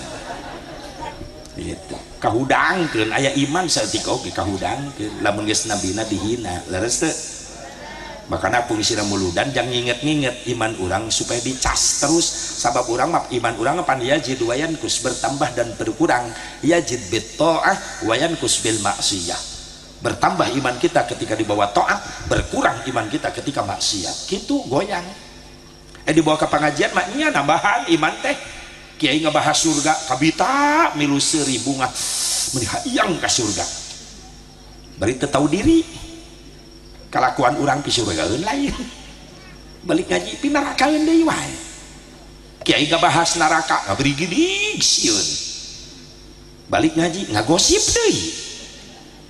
gitu kahudangkeun aya iman saeutik oge kahudangkeun lamun geus nabina dihina leres teu makana fungsina muludan jang nginget-nginget iman urang supaya dicas terus sabab urang mah iman urang pan yajid wayankus bertambah dan berkurang yajid bit ta'ah wayankus bil maksiyah bertambah iman kita ketika dibawa taat berkurang iman kita ketika maksiat gitu goyang dibawa ke pengajian mah nya nambahan iman teh kiai ngebahas surga kabita milu 1000 ngah meni hayang ka surga bari teu tahu diri kalakuan orang ke surga lain balik ngaji pi neraka deui wae kiai ngabahas neraka ngaberi gidig sieun balik ngaji ngagosip deui.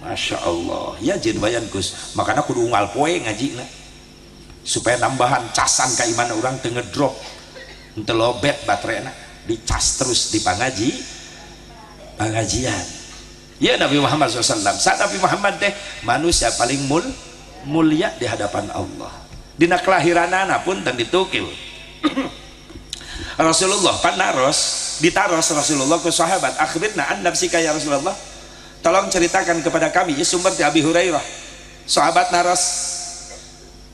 Masya Allah ya jin wayankus makanya kudu unggal poe ngajina supaya nambahan casan ka iman orang teu ngedrop henteu lobet baterena dicas terus di pengajian ya Nabi Muhammad SAW. Saat Nabi Muhammad teh manusia paling mulia di hadapan Allah dina kelahiranana pun dan ditukil Rasulullah panaros ditaros Rasulullah ke sahabat akhbirna an nafsika ya Rasulullah tolong ceritakan kepada kami ya sumber di Abi Hurairah sahabat naros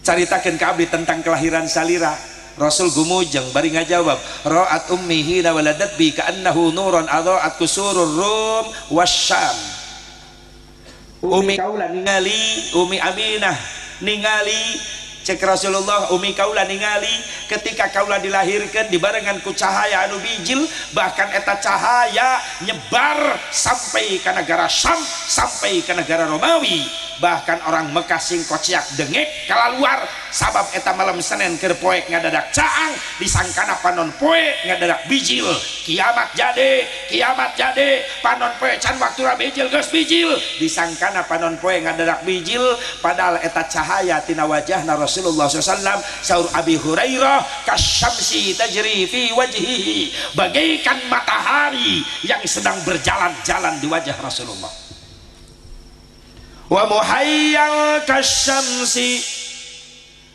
ceritakan ke abdi tentang kelahiran salira Rasul gumujeng bari ngajawab ra'at ummihi na waladat bi ka'annahu nuran adha'at kusurur rum wasyam. Umi kaula ningali Umi Aminah ningali cek Rasulullah Umi kaula ningali ketika kaula dilahirkan dibarengan ku cahaya anu bijil bahkan eta cahaya nyebar sampai ke negara Syam sampai ke negara Romawi bahkan orang Mekah sing kociak dengek kalaluar sabab eta malam Senin keur poek ngadadak caang disangkana panon poe ngadadak bijil kiamat jade panon poe can waktu bijil geus bijil disangkana panon poe ngadadak bijil padahal eta cahaya tina wajahna Rasulullah SAW saur Abi Hurairah kasyamsi tajri fi wajhihi bagaikan matahari yang sedang berjalan-jalan di wajah Rasulullah wa muhayyal kasyamsi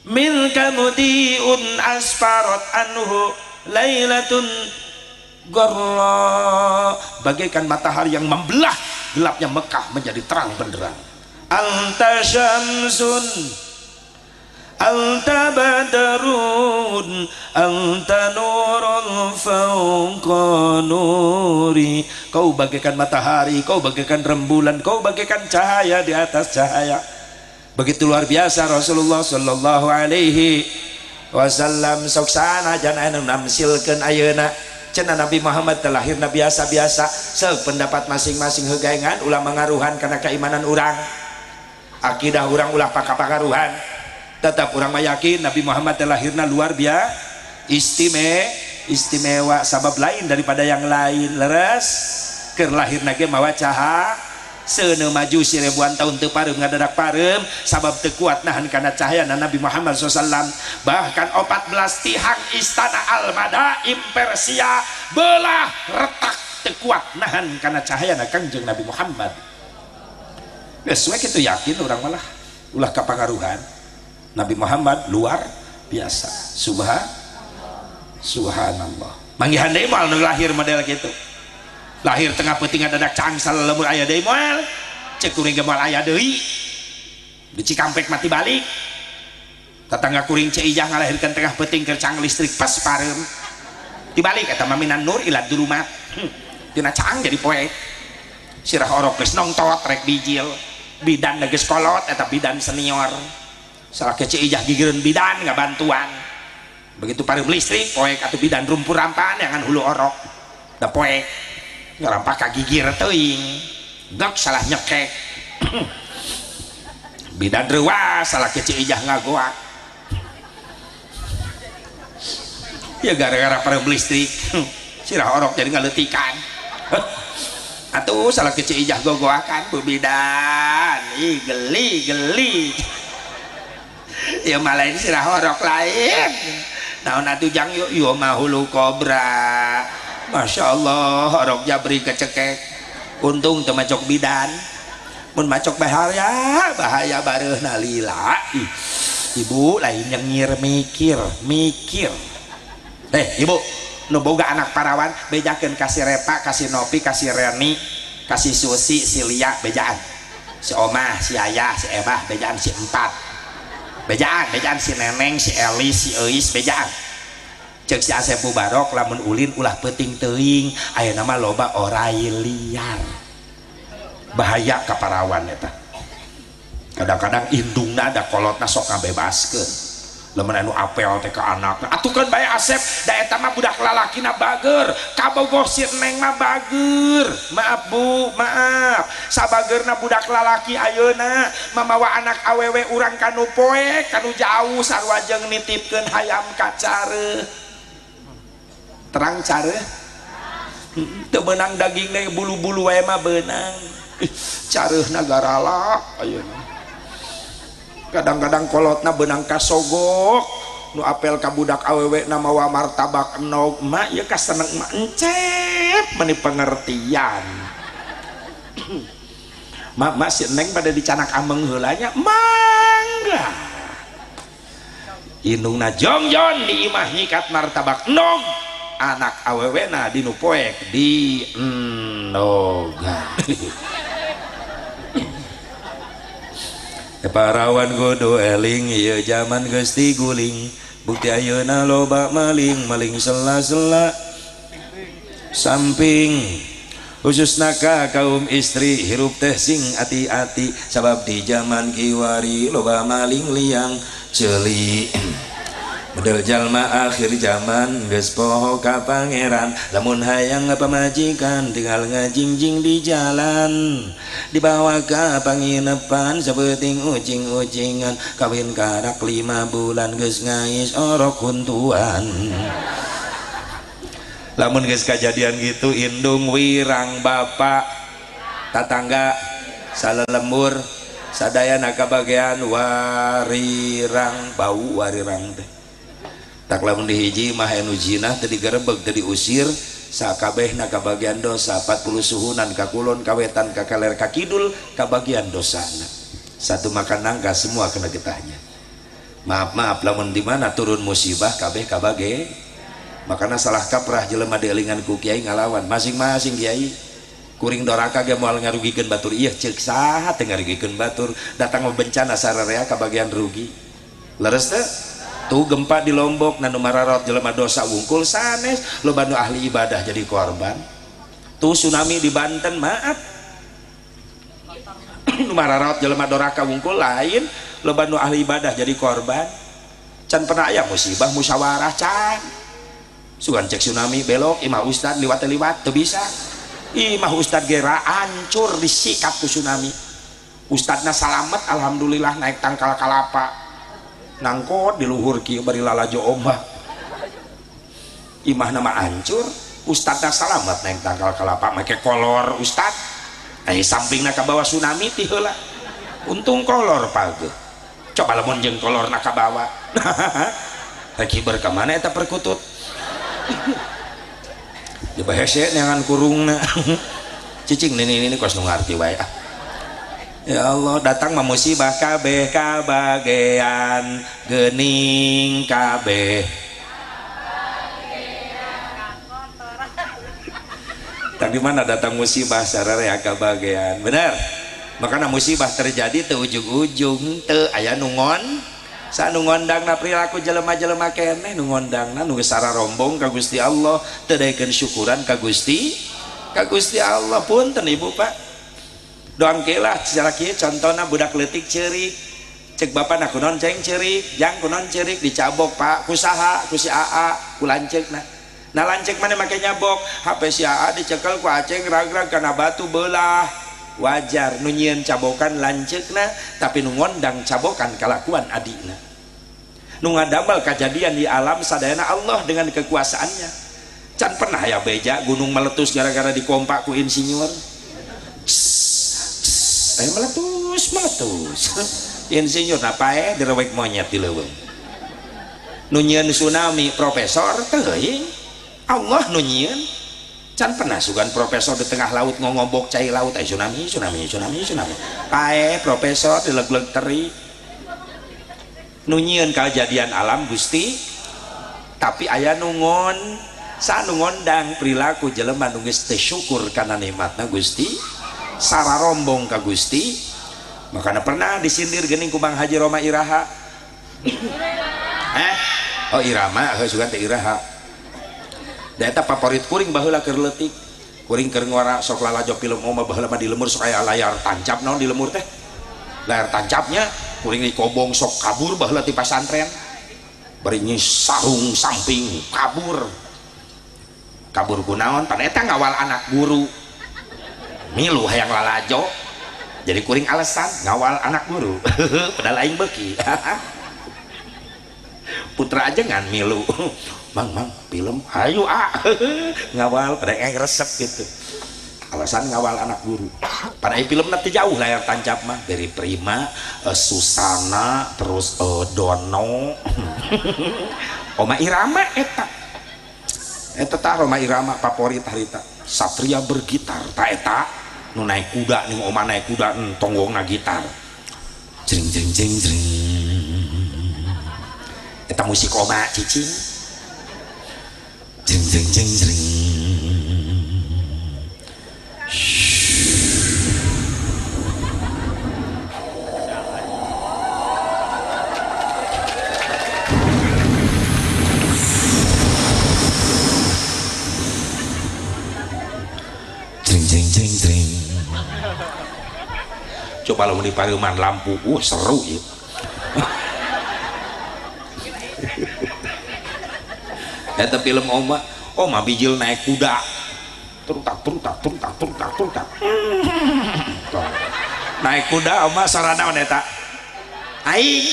min kamudiun asfarat anhu lailatun gharra bagaikan matahari yang membelah gelapnya Mekah menjadi terang benderang anta syamsun anta badrun anta nurun fawqa nuri, kau bagaikan matahari, kau bagaikan rembulan, kau bagaikan cahaya di atas cahaya. Begitu luar biasa Rasulullah sallallahu alaihi wasallam. Soksana jangan anu namsilkeun ayeuna cenah Nabi Muhammad terlahirna biasa-biasa, sependapat masing-masing hegaengan ulah mangaruhan karena keimanan urang, akidah urang ulah pakapakaruhan. Tetap orang yakin Nabi Muhammad terlahirna luar biasa istimewa, sabab lain daripada yang lain. Leres keur lahirna ge mawa caha seuneu maju si ribuan tahun teu pareum ngadadak pareum, sabab teu kuat nahan kana cahayana Nabi Muhammad SAW. Bahkan 14 tihang istana Al-Madain Persia belah retak teu kuat nahan kana cahayana Kangjeng Nabi Muhammad. Geus we kitu yakin urang malah ulah kapangaruhan. Nabi Muhammad luar biasa. Subhanallah. Manggihan deui moal nu lahir model kitu. Lahir tengah peuting ngadadak cangsal lemur aya deui moal. Ceuk kuring ge moal aya deui. Di Cikampek mati balik. Tetangga kuring Ciijah ngalahirkeun tengah peuting keur cang listrik pas pareum. Dibalik eta mah minan nur ila dulumat. Tina cang jadi poek. Sirah orok geus nongtot rek bijil. Bidan geus kolot eta bidan senior. Salah kece ijah gigireun bidan nggak bantuan. Begitu pareum listrik poek atuh bidan rumpur rampan yang hulu orok da poek ngarampak ka gigir teuing gak salah nyekek. Bidan reuas salah kece ijah ngagoak ya gara-gara pareum listrik sirah orok jadi ngaleutikan. Atuh salah kece ijah gogoakan bu bidan ih geli ya malah ini sirah horok lain naon atuh jang yuk mah hulu kobra. Masya Allah horok jabri kecekek untung teu macok bidan, mun macok bahaya bareuhna lila. Ibu lain nyengir mikir ibu nu boga anak parawan bejakeun kasih Repa, kasih Nopi, kasih Reni, kasih Susi, si Lia bejaan, si Omah, si Ayah, si Ebah bejaan, si Empat bejaan, si Neneng, si Elis, si Eis bejaan. Cek si Asep Mubarok lamun ulin ulah peuting teuing ayeuna mah loba orai liar bahaya ka parawan eta. Kadang-kadang indungna da kolotna sok ngabebaskeun lamun anu apel teh ka anakna atukeun bae Asep da eta mah budak lalakina bager kabogoh si Neng mah bager. Maaf Bu, maaf sabageurna budak lalaki ayeuna mamawa anak awewe urang kanu poek kanu jauh sarua jeung nitipkeun hayam ka careuh. Terang careuh teu meunang daging na bulu-bulu wae mah beunang. Careuhna garalak ayeuna. Kadang-kadang kolotna benang kasogok nu apel ka budak awewe na mawa martabak enog mak ieu kaseneng mak encep meni pengertian. Mak si Neng pada dicanak ameng heula nya mangga indungna jongjon di imah nyikat martabak enog anak awewe na dinu poek di enogan. Parawan godo eling ieu zaman geus tiguling bukti ayeuna loba maling sela-sela samping khususna ka kaum istri hirup teh sing ati-ati sabab di zaman kiwari loba maling liang ceuli. Model jalma akhir zaman geus poho ka pangeran lamun hayang ngapamajikan tinggal ngajingjing di jalan dibawa ka panginepan saeuting ucing-ucingan kawin karak 5 bulan geus ngais orok huntuan. Lamun geus kajadian gitu indung wirang bapak tatangga salelembur sadayana kabagean warirang bau warirang teh. Tak lamun dihiji mah anu jinah teu digerebeg teu diusir sakabehna kabagian dosa 40 suhunan ka kulon kawetan ka kaler ka kidul kabagian dosana satu makan nangka semua kena getahnya. Maaf lamun di mana turun musibah kabeh kabage makana salah kaprah jelema dielingan ku kiai ngalawan masing-masing kiai kuring doraka ge moal ngarugikeun batur ieu ceuk saha teu ngarugikeun batur datang bencana sararea kabagian rugi leres teh tuh gempa di Lombok nanu mararot jelema dosa wungkul sanes loba nu ahli ibadah jadi korban. Tuh tsunami di Banten maaf nu mararot jelema doraka wungkul lain loba nu ahli ibadah jadi korban. Can pernah aya musibah musyawarah can sugan cek tsunami belok imah ustad liwat teu bisa imah ustad gera hancur disikat ku tsunami. Ustadna salamet alhamdulillah naik tangkal kalapa nangkot di luhur kieu bari lalajo ombak imah nama hancur ustadna salamet naik tangkal kalapa make kolor ustad aya sampingna ka bawah tsunami ti heula untung kolor page coba lamun jeung kolorna ka bawah rek hiber ka mana eta perkutut di bahasa neangan kurungna cicing ini kos nu ngarti wae. Ya Allah datang mah musibah kabeh kabagean geuning kabeh tak di mana datang musibah sararea kabagean bener makanya musibah terjadi teu ujung-ujung teu aya nu sanu ngondangna perilaku jelema-jelema keneh nu ngondangna nu geus sararombong ka Gusti Allah teu daekeun syukuran ka Gusti Allah. Punten ibu pak doangkelah secara kieu contohna budak leutik ceurik cek bapak na kunaon ceng ceurik jang kunaon ceurik dicabok pak kusaha ku si AA ku lanceukna nah lanceuk mana make nyabok HP si AA dicekel ku aceng ragrag kana batu beulah wajar nu nyieun cabokan lanceukna tapi nu ngondang cabokan kalakuan adina nu ngadamel kajadian di alam sadayana Allah dengan kekuasaannya. Can pernah ya beja gunung meletus gara-gara dikompak ku insinyur meletus insinyur napae direwek monyet di leuweung nu nyieun tsunami profesor teuing Allah nu nyieun can pernah sugan profesor di tengah laut ngobok cai laut tsunami pae profesor dileg-leg teri nu nyieun kejadian alam Gusti tapi aya nu sanu ngondang perilaku jelema nu geus teu syukur kana nikmatna Gusti sararombong ka Gusti. Makanya pernah disindir geuning ku Bang Haji Roma Iraha oh Irama sugan teh Iraha da eta favorit kuring baheula keur leutik kuring keur ngora sok lalajo film oma baheula mah di lemur sok aya layar tancap naon di lemur teh layar tancapnya kuring dikobong sok kabur baheula ti pasantren bari nyi sarung samping kabur kunaon pan eta ngawal anak guru milu hayang lalajo jadi kuring alasan ngawal anak guru padahal aing beuki putra aja ngan milu mang film ayo ngawal pada aing resep gitu alasan ngawal anak guru pada aing film nanti jauh layar tancap mah dari Prima Susana terus Dono Oma Irama eta tah Roma Irama favorit harita Satria bergitar ta eta nu naik kuda ning oma naik kuda tonggongna gitar jring eta musik oma cicing jring coba lamun di Pariuman lampu seru ya eta film oma bijil naik kuda turtak naik kuda oma sarana naon eta aing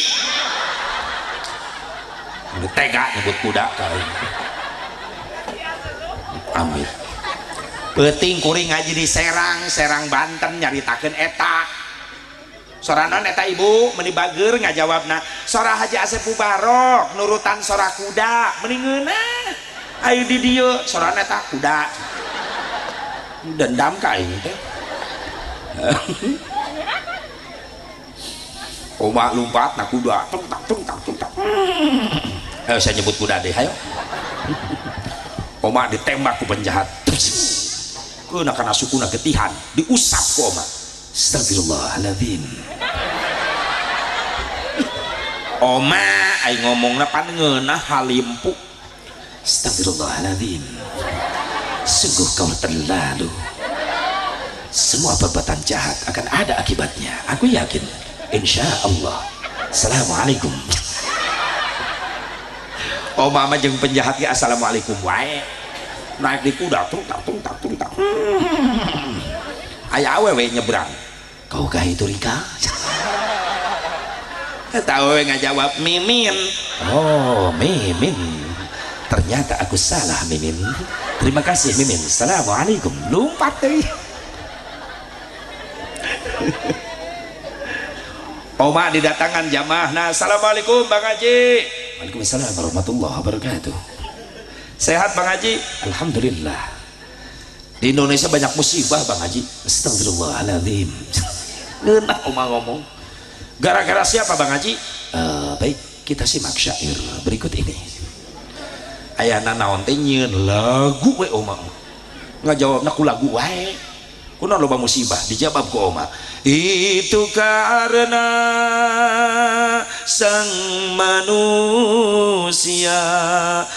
tega nyebut kuda ka aing amin peuting kuring ngaji di Serang Banten nyaritakeun eta soranon eta ibu meni bager ngajawabna sora Haji Asep Mubarok nurutan sora kuda mendingeuna ayo di dieu soran eta kuda dendam ka aing teh oma lompat na kuda tung ayo saya nyebut kuda deh ayo oma ditembak ku penjahat keuna kana sukuna getihan diusap ku oma astagfirullahaladzim Oma ai ngomongna pan ngeunah halimpu. Astagfirullahaladzim, sungguh kau terlalu. Semua perbuatan jahat akan ada akibatnya, aku yakin. Insya Allah. Assalamualaikum. Oma mah jeung penjahat ge assalamualaikum wae. Naik di kuda tung tak. Aya awewe nyebrang. Kaukah itu Rika? Eta awewe ngajawab Mimin. Oh, Mimin. Ternyata aku salah, Mimin. Terima kasih, Mimin. Assalamualaikum. Lompat deh. Oma didatangan jamaah. Nah, assalamualaikum Bang Haji. Waalaikumsalam warahmatullahi wabarakatuh. Sehat Bang Haji? Alhamdulillah. Di Indonesia banyak musibah Bang Haji. Astagfirullahaladzim. Ngeunah Oma ngomong. Gara-gara siapa Bang Haji? Baik, kita simak syair berikut ini. Ayana naon teh nyieun lagu we Oma. Ngajawabna ku lagu wae. Kunaon loba musibah dijawab ku Oma. Itu karena sang manusia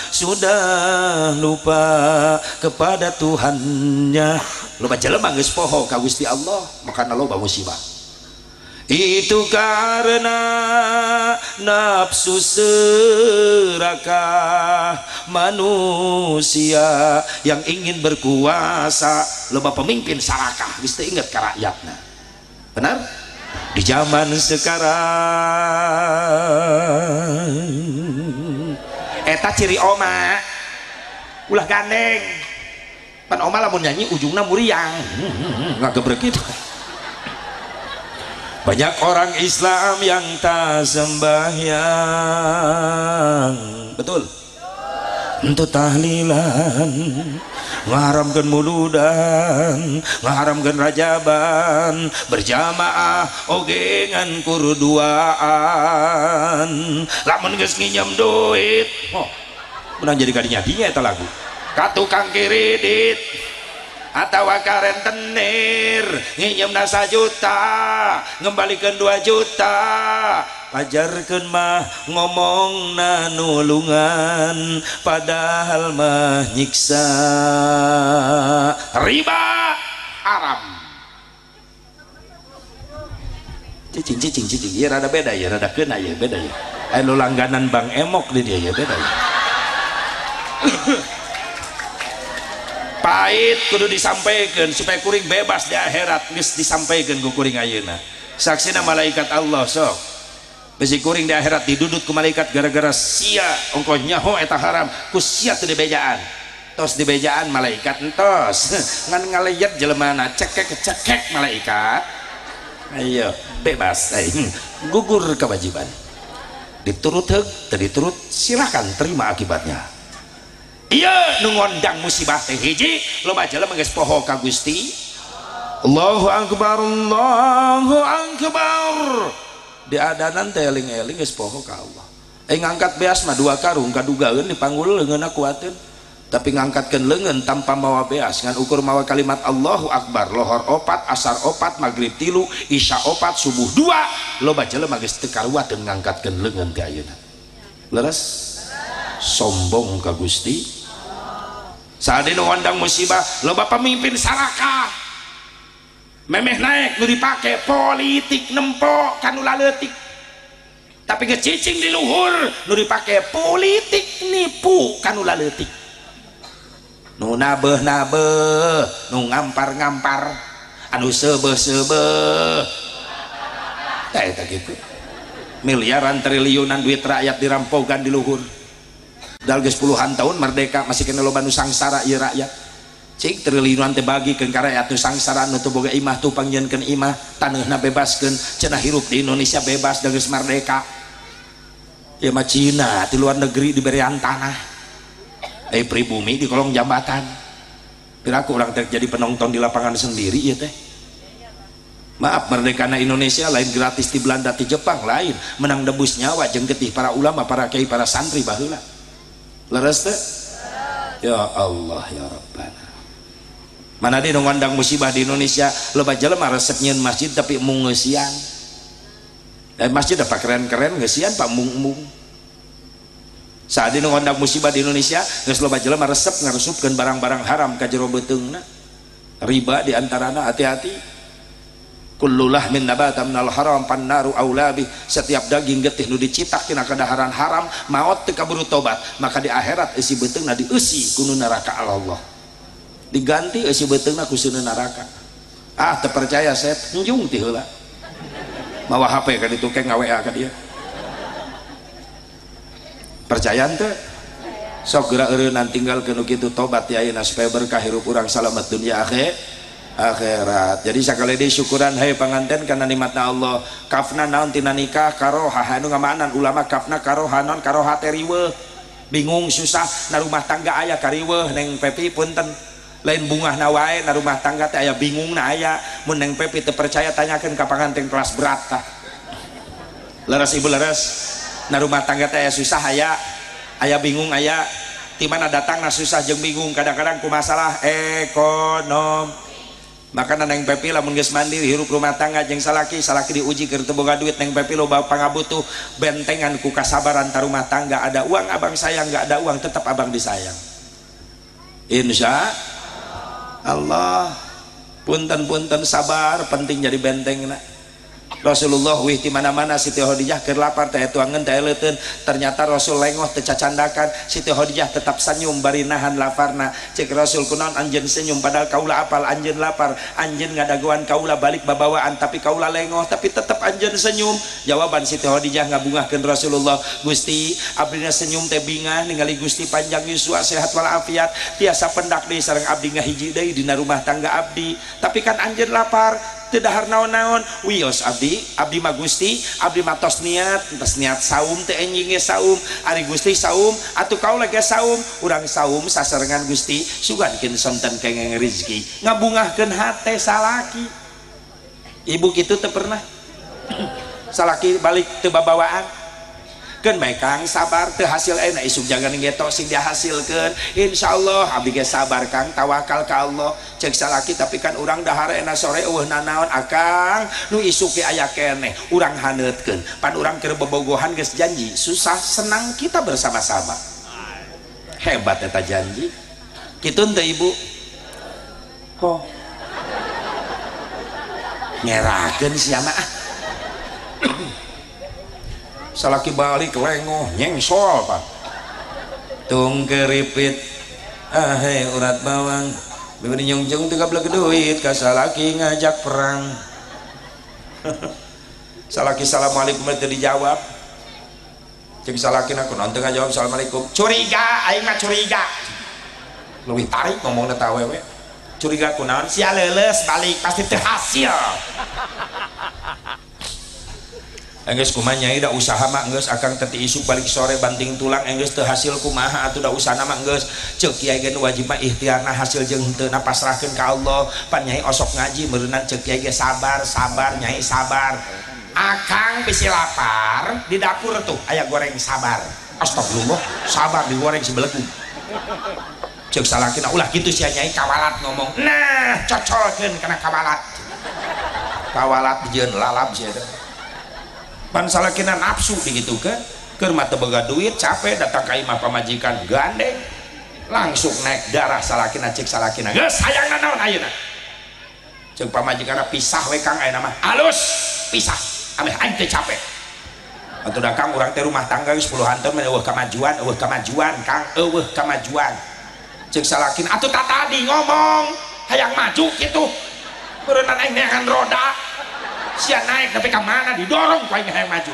sudah lupa kepada Tuhannya. Loba jelema geus poho ka Gusti Allah, makana loba musibah. Itu karena nafsu serakah manusia yang ingin berkuasa, loba pemimpin sarakah geus teu inget ka rakyatna. Benar? Di zaman sekarang eta ciri Oma ulah gandeng. Pan Oma lamun nyanyi ujungna muriang. Ngagebrek gitu. Banyak orang Islam yang tak sembahyang. Betul? Untuk tahlilan, ngaharamkeun muludan, ngaharamkeun rajaban, berjamaah oge ngan kuruduaan. Lamun geus nginjem duit, menang jadi kadinya eta lagu. Ka tukang kredit atawa ka rentenir nginjemna 1 juta ngembalikeun 2 juta. Pajarkeun mah ngomongna nulungan padahal mah nyiksa. Riba haram. Cicing ya rada beda ya, rada keuna ya, beda ya. Anu langganan Bang Emok di dia ya, beda ya. Pahit kudu disampaikan supaya kuring bebas di akhirat, geus disampaikan ku kuring ayeuna. Saksina malaikat Allah sok. Besi kuring di akhirat didudut ku malaikat gara-gara sia ongko nyaho eta haram ku sia teu dibejaan. Tos dibejaan malaikat entos ngan ngaleyet jelemana cekek malaikat. Ayo bebas gugur kewajiban. Diturut heug teu diturut silakan terima akibatnya. Iya nu ngondang musibah teh hiji loba jelema geus poho ka Gusti. Allahu akbar, Allahu akbar. Di adanan teh eling-eling geus poho ka Allah. Ngangkat beas mah 2 karung kadugaeun dipanggul leungeunna kuateun. Tapi ngangkatkeun leungeun tanpa mawa beas ngan ukur mawa kalimat Allahu akbar, lohor 4, asar 4, maghrib 3, isya 4, subuh 2. Loba jelema geus teu karuateun ngangkatkeun leungeun ti ayeuna. Leres? Sombong ka Gusti. Saade nu ngondang musibah loba pemimpin sarakah. Memeh naik nu dipake politik nempo kanu laleutik. Tapi ngecicing di luhur nu dipake politik nipu kanu laleutik. Nu nabeuh-nabeuh, nu ngampar-ngampar, anu seubeuh-seubeuh. Eta kitu. Miliaran triliunan duit rakyat dirampogan di luhur. Dal geus puluhan tahun merdeka masih kena loba nu sangsara ieu rakyat. Cing triliunan teh bagikeun ka rakyat nu sangsara nu teu boga imah tu pangjieunkeun imah, taneuhna bebaskeun, cenah hirup di Indonesia bebas da geus merdeka. Ya mah Cina di luar negeri diberian tanah. Pribumi di kolong jambatan. Piraku urang teh jadi penonton di lapangan sendiri ieu teh. Maaf merdekana Indonesia lain gratis di Belanda di Jepang lain, menang debus nyawa jeung getih para ulama, para kiai, para santri baheula. Leres teh? Ya Allah ya Rabbana. Mana di ngondang musibah di Indonesia loba jelema resep nyieun masjid tapi mung ngeusian. masjid apa keren-keren geus sian Pak mung-mung saat ini ngondang musibah di Indonesia geus loba jelema resep ngaresupkeun barang-barang haram ka jero beuteungna riba diantarana hati-hati kullu lahmin nabata minal haram pannaru aulabi setiap daging getih nu dicitak tina kadaharan haram maot teu kaburu tobat maka di akhirat eusi beuteungna dieusi ku neraka Allah diganti eusi beuteungna ku seueur neraka teu percaya set njung ti heula mawa HP ka ditu ke ngaWA ka dia percaya teu sok geura eureunnan tinggalkeun kitu tobat ya ayeuna supaya berkah hirup urang salamet dunia akhirat. Jadi sakali deui syukuran hai panganten kana nikmatna Allah. Kafna naon tina nikah karoha anu ngamanan ulama kafna karoha non karoha teh riweuh. Bingung susah na rumah tangga aya kariweuh Neng Pepi punten. Lain bungahna wae na rumah tangga teh aya bingungna aya. Mun Neng Pepi teu percaya tanyakeun ka panganten kelas berat tah. Leres ibu leres. Na rumah tangga teh aya susah aya bingung aya. Di mana datangna susah jeung bingung kadang-kadang ku masalah ekonomi. Makanya Neng Pepi lamun geus mandiri hirup rumah tangga jeung salaki diuji keur teu boga duit Neng Pepi loba pangabutuh bentengan ku kasabaran ta rumah tangga ada uang abang sayang nggak ada uang tetap abang disayang insya Allah punten sabar penting jadi bentengna Rasulullah wih di mana-mana Siti Khadijah keur lapar teh tuangeun teh eleuteun ternyata Rasul lengoh teu cacandakan Siti Khadijah tetap senyum bari nahan laparna cek Rasul kunaon anjeun senyum padahal kaula apal anjeun lapar anjeun ngadaguan kaula balik babawaan tapi kaula lengoh tapi tetap anjeun senyum jawaban Siti Khadijah ngabungahkeun Rasulullah Gusti abdina senyum teh bingah ningali Gusti panjang yuswa sehat walafiat tiasa pendak deui sareng abdi ngahiji deui dina rumah tangga abdi tapi kan anjeun lapar teu dahar naon-naon wios abdi mah Gusti abdi mah tos niat saum teh enjing ge saum ari Gusti saum atuh kaula ge saum urang saum sasarengan Gusti sugankeun sonten kengeng rezeki ngabungahkeun hate salaki ibu kitu teu pernah salaki balik teu babawaan keun bae Kang sabar teu hasil enak isuk jaga ngeto sing dihasilkeun insyaallah abdi ge sabar Kang tawakal ka Allah cek salaki tapi kan urang dahar enak sore eueuh nanaon akang nu isuk ge aya keneh urang haneutkeun pan urang keur bobogohan geus janji susah senang kita bersama-sama hebat eta janji kitu teu ibu kok nyerakeun sia mah salaki balik lengoh nyengsol Pak tung keripit hei urat bawang bibir nyungjung teu gablek duit ka salaki ngajak perang salaki assalamualaikum teu dijawab cek salakina kunaon teu ngajawab assalamualaikum curiga aing mah curiga leuwih tarik ngomongna teh awewe curiga kunaon sia leuleus balik pasti teu hasil enggeus kumaha nyai da usaha mah enggeus akang teti isuk balik sore banting tulang enggeus teu hasil kumaha atuh da usahana mah enggeus ceuk kiai ge wajib mah ikhtiarna hasil jeung henteu na pasrahkeun ka Allah pan nyai osok ngaji meureunna ceuk kiai ge sabar nyai sabar akang bisi lapar di dapur tuh aya goreng sabar astagfirullah sabar digoreng sibelegu ceuk salakina ulah kitu sia nyai kawalat ngomong nah cocolkeun kana kawalat dijieun lalap sia teh pan salakina nafsu digitukeun keur mah teu boga duit capek datang ka imah pamajikan gandeng langsung naik darah salakina cek salakina geus hayangna naon ayeuna ceuk pamajikanna pisah we Kang ayeuna mah alus pisah ameh aing teh capek atuh da Kang urang teh rumah tangga geus puluhan tahun eueuh kamajuan Kang eueuh kamajuan cek salakina atuh tadi ngomong hayang maju kitu beureunan aing neangan roda sia naik tapi kemana didorong ku aing hayang maju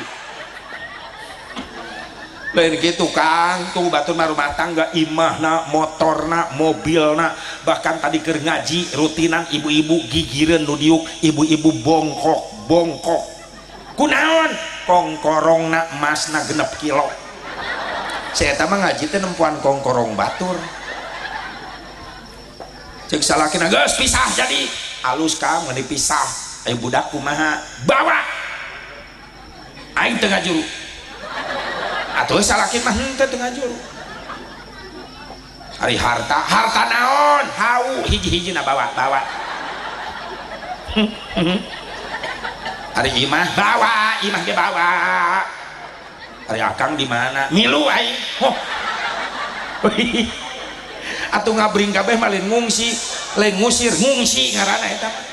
lain gitu Kang tuh batur mah rumah tangga imahna motorna mobilna bahkan tadi keur ngaji rutinan ibu-ibu gigireun nu diuk ibu-ibu bongkok kunaon kongkorongna emasna 6 kilo saya eta mah ngaji teh nempuan kongkorong batur cek salakina geus pisah jadi alus Kang ngan dipisah ayo budak kumaha bawa aing teu ngajuru atuh salaki mah henteu teu ngajuru ari harta naon hau hiji-hijina bawa Ari imah bawa, imah ge bawa. Ari akang di mana? Milu aing. Oh. Atuh ngabring kabeh mah lain ngungsi, lain ngusir, ngungsi ngaranna eta mah.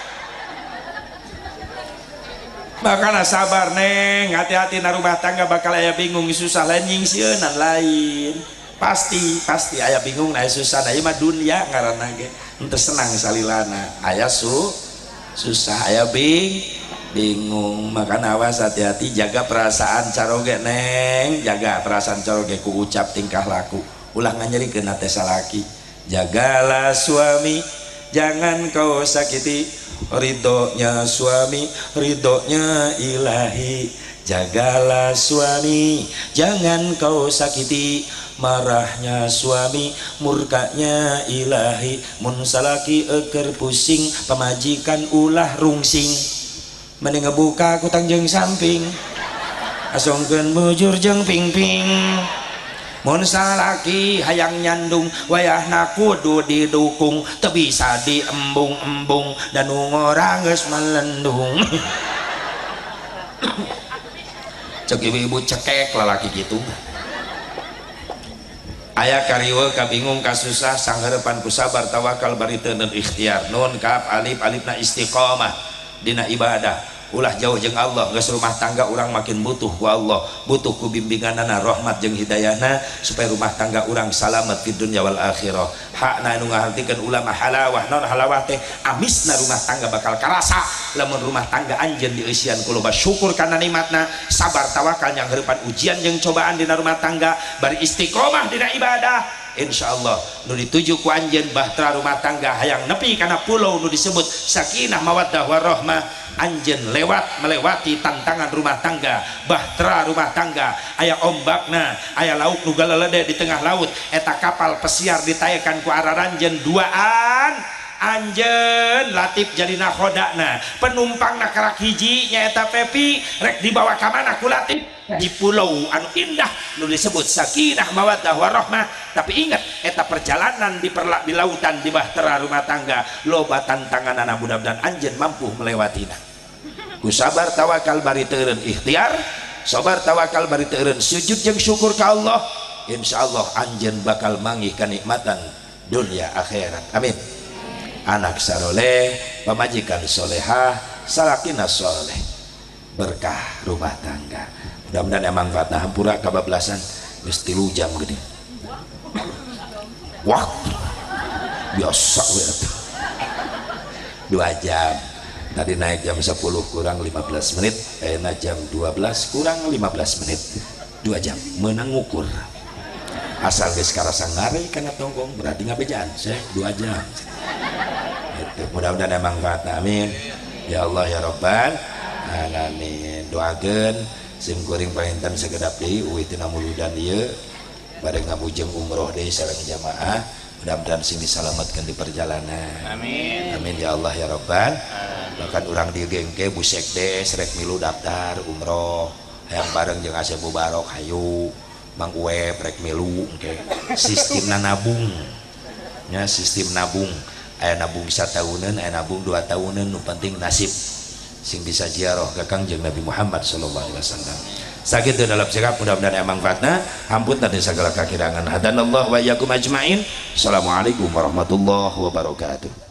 Makana sabar neng, hati-hati na rumah tangga bakal aya bingung susah lain nyingsieunan lain. Pasti aya bingung aya susah aya mah dunya ngaranna ge. Henteu senang salilana. Aya susah aya bingung. Makana awas hati-hati jaga perasaan caroge neng, jaga perasaan caroge ku ucap tingkah laku. Ulah nganyerikeun teh salaki. Jagalah suami, jangan kau sakiti, ridhonya suami, ridhonya ilahi. Jagalah suami, jangan kau sakiti, marahnya suami, murkanya ilahi. Mun salaki eker pusing, pemajikan ulah rungsing. Mending ngebuka kutang jeung samping, asongkeun bujur jeung pingping. Mun salaki hayang nyandung wayahna kudu didukung, teu bisa diembung-embung dan ngorang geus melendung. Cek ibu-ibu cekek lalaki gitu. Aya karieu kabingung kasusah sangheurepan ku sabar tawakal bari teu dan ikhtiar. Nun kaf alif alifna istiqomah dina ibadah. Ulah jauh jeung Allah, geus rumah tangga urang makin butuh ku Allah, butuh ku bimbinganana rahmat jeung hidayahna supaya rumah tangga urang salamet di dunya wal akhirah. Hakna anu ngahartikeun ulama halawah, naon halawah teh amisna rumah tangga bakal karasa lamun rumah tangga anjeun dieusian ku loba syukur kana nikmatna, sabar tawakal nyanghreupan ujian jeung cobaan dina rumah tangga, bari istiqomah dina ibadah. Insyaallah nu dituju ku anjeun bahtera rumah tangga hayang nepi kana pulau nu disebut sakinah mawaddah warahmah. Anjeun melewati tantangan rumah tangga, bahtera rumah tangga, aya ombakna, aya lauk nu galelede di tengah laut, eta kapal pesiar ditayakan ku araranjeun duaan. Anjeun latip jadi nakodana, penumpangna karak hiji nyaeta Pepi, rek dibawa ka mana ku latip? Di pulau anu indah nu disebut sakinah mawaddah warahmah. Tapi ingat eta perjalanan di lautan di bahtera rumah tangga loba tantanganana, mudah-mudahan anjeun mampu melewatinya. Ku sabar tawakal bari teureun ikhtiar, sabar tawakal bari teureun sujud jeung syukur ka Allah, insyaallah anjeun bakal manggih kanikmatan dunia akhirat. Amin. Anak saleh, pamajikan solehah, salakina soleh, berkah rumah tangga. Mudah-mudahan emang manfaatna hampura kabablasan geus 3 jam gede. Wah, biasa we atuh. 2 jam. Tadi naik jam 10 kurang 15 menit, ayeuna jam 12 kurang 15 menit. 2 jam meunang ngukur. Asal geus karasa ngare kana tongkong berarti ngabejaan, saya 2 jam. Itu mudah-mudahan emang manfaatna. Amin. Ya Allah ya Rabbal alamin. Doakeun sim kuring painten sagedap deui uwi tina muludan ieu bade ngabujeng umroh deui sareng jamaah, mudah-mudahan sing disalametkeun di perjalanan. Amin. Amin ya Allah ya Rabbal. Bahkan urang dieu ge engke Bu Sekdes rek milu daftar umroh hayang bareng jeung Asep Mubarok hayu Mang Uweb rek milu engke sistemna nabung nya, sistem nabung aya nabung 1 tahunan, aya nabung 2 tahunan, nu penting nasib sing bisa ziarah ka Kangjeng Nabi Muhammad sallallahu alaihi wasallam. Sakitu dalam sikap mudah-mudahan emang manfaatna, hampun tadi segala kakirangan. Hadanallahu wa iyyakum ajmain. Assalamualaikum warahmatullahi wabarakatuh.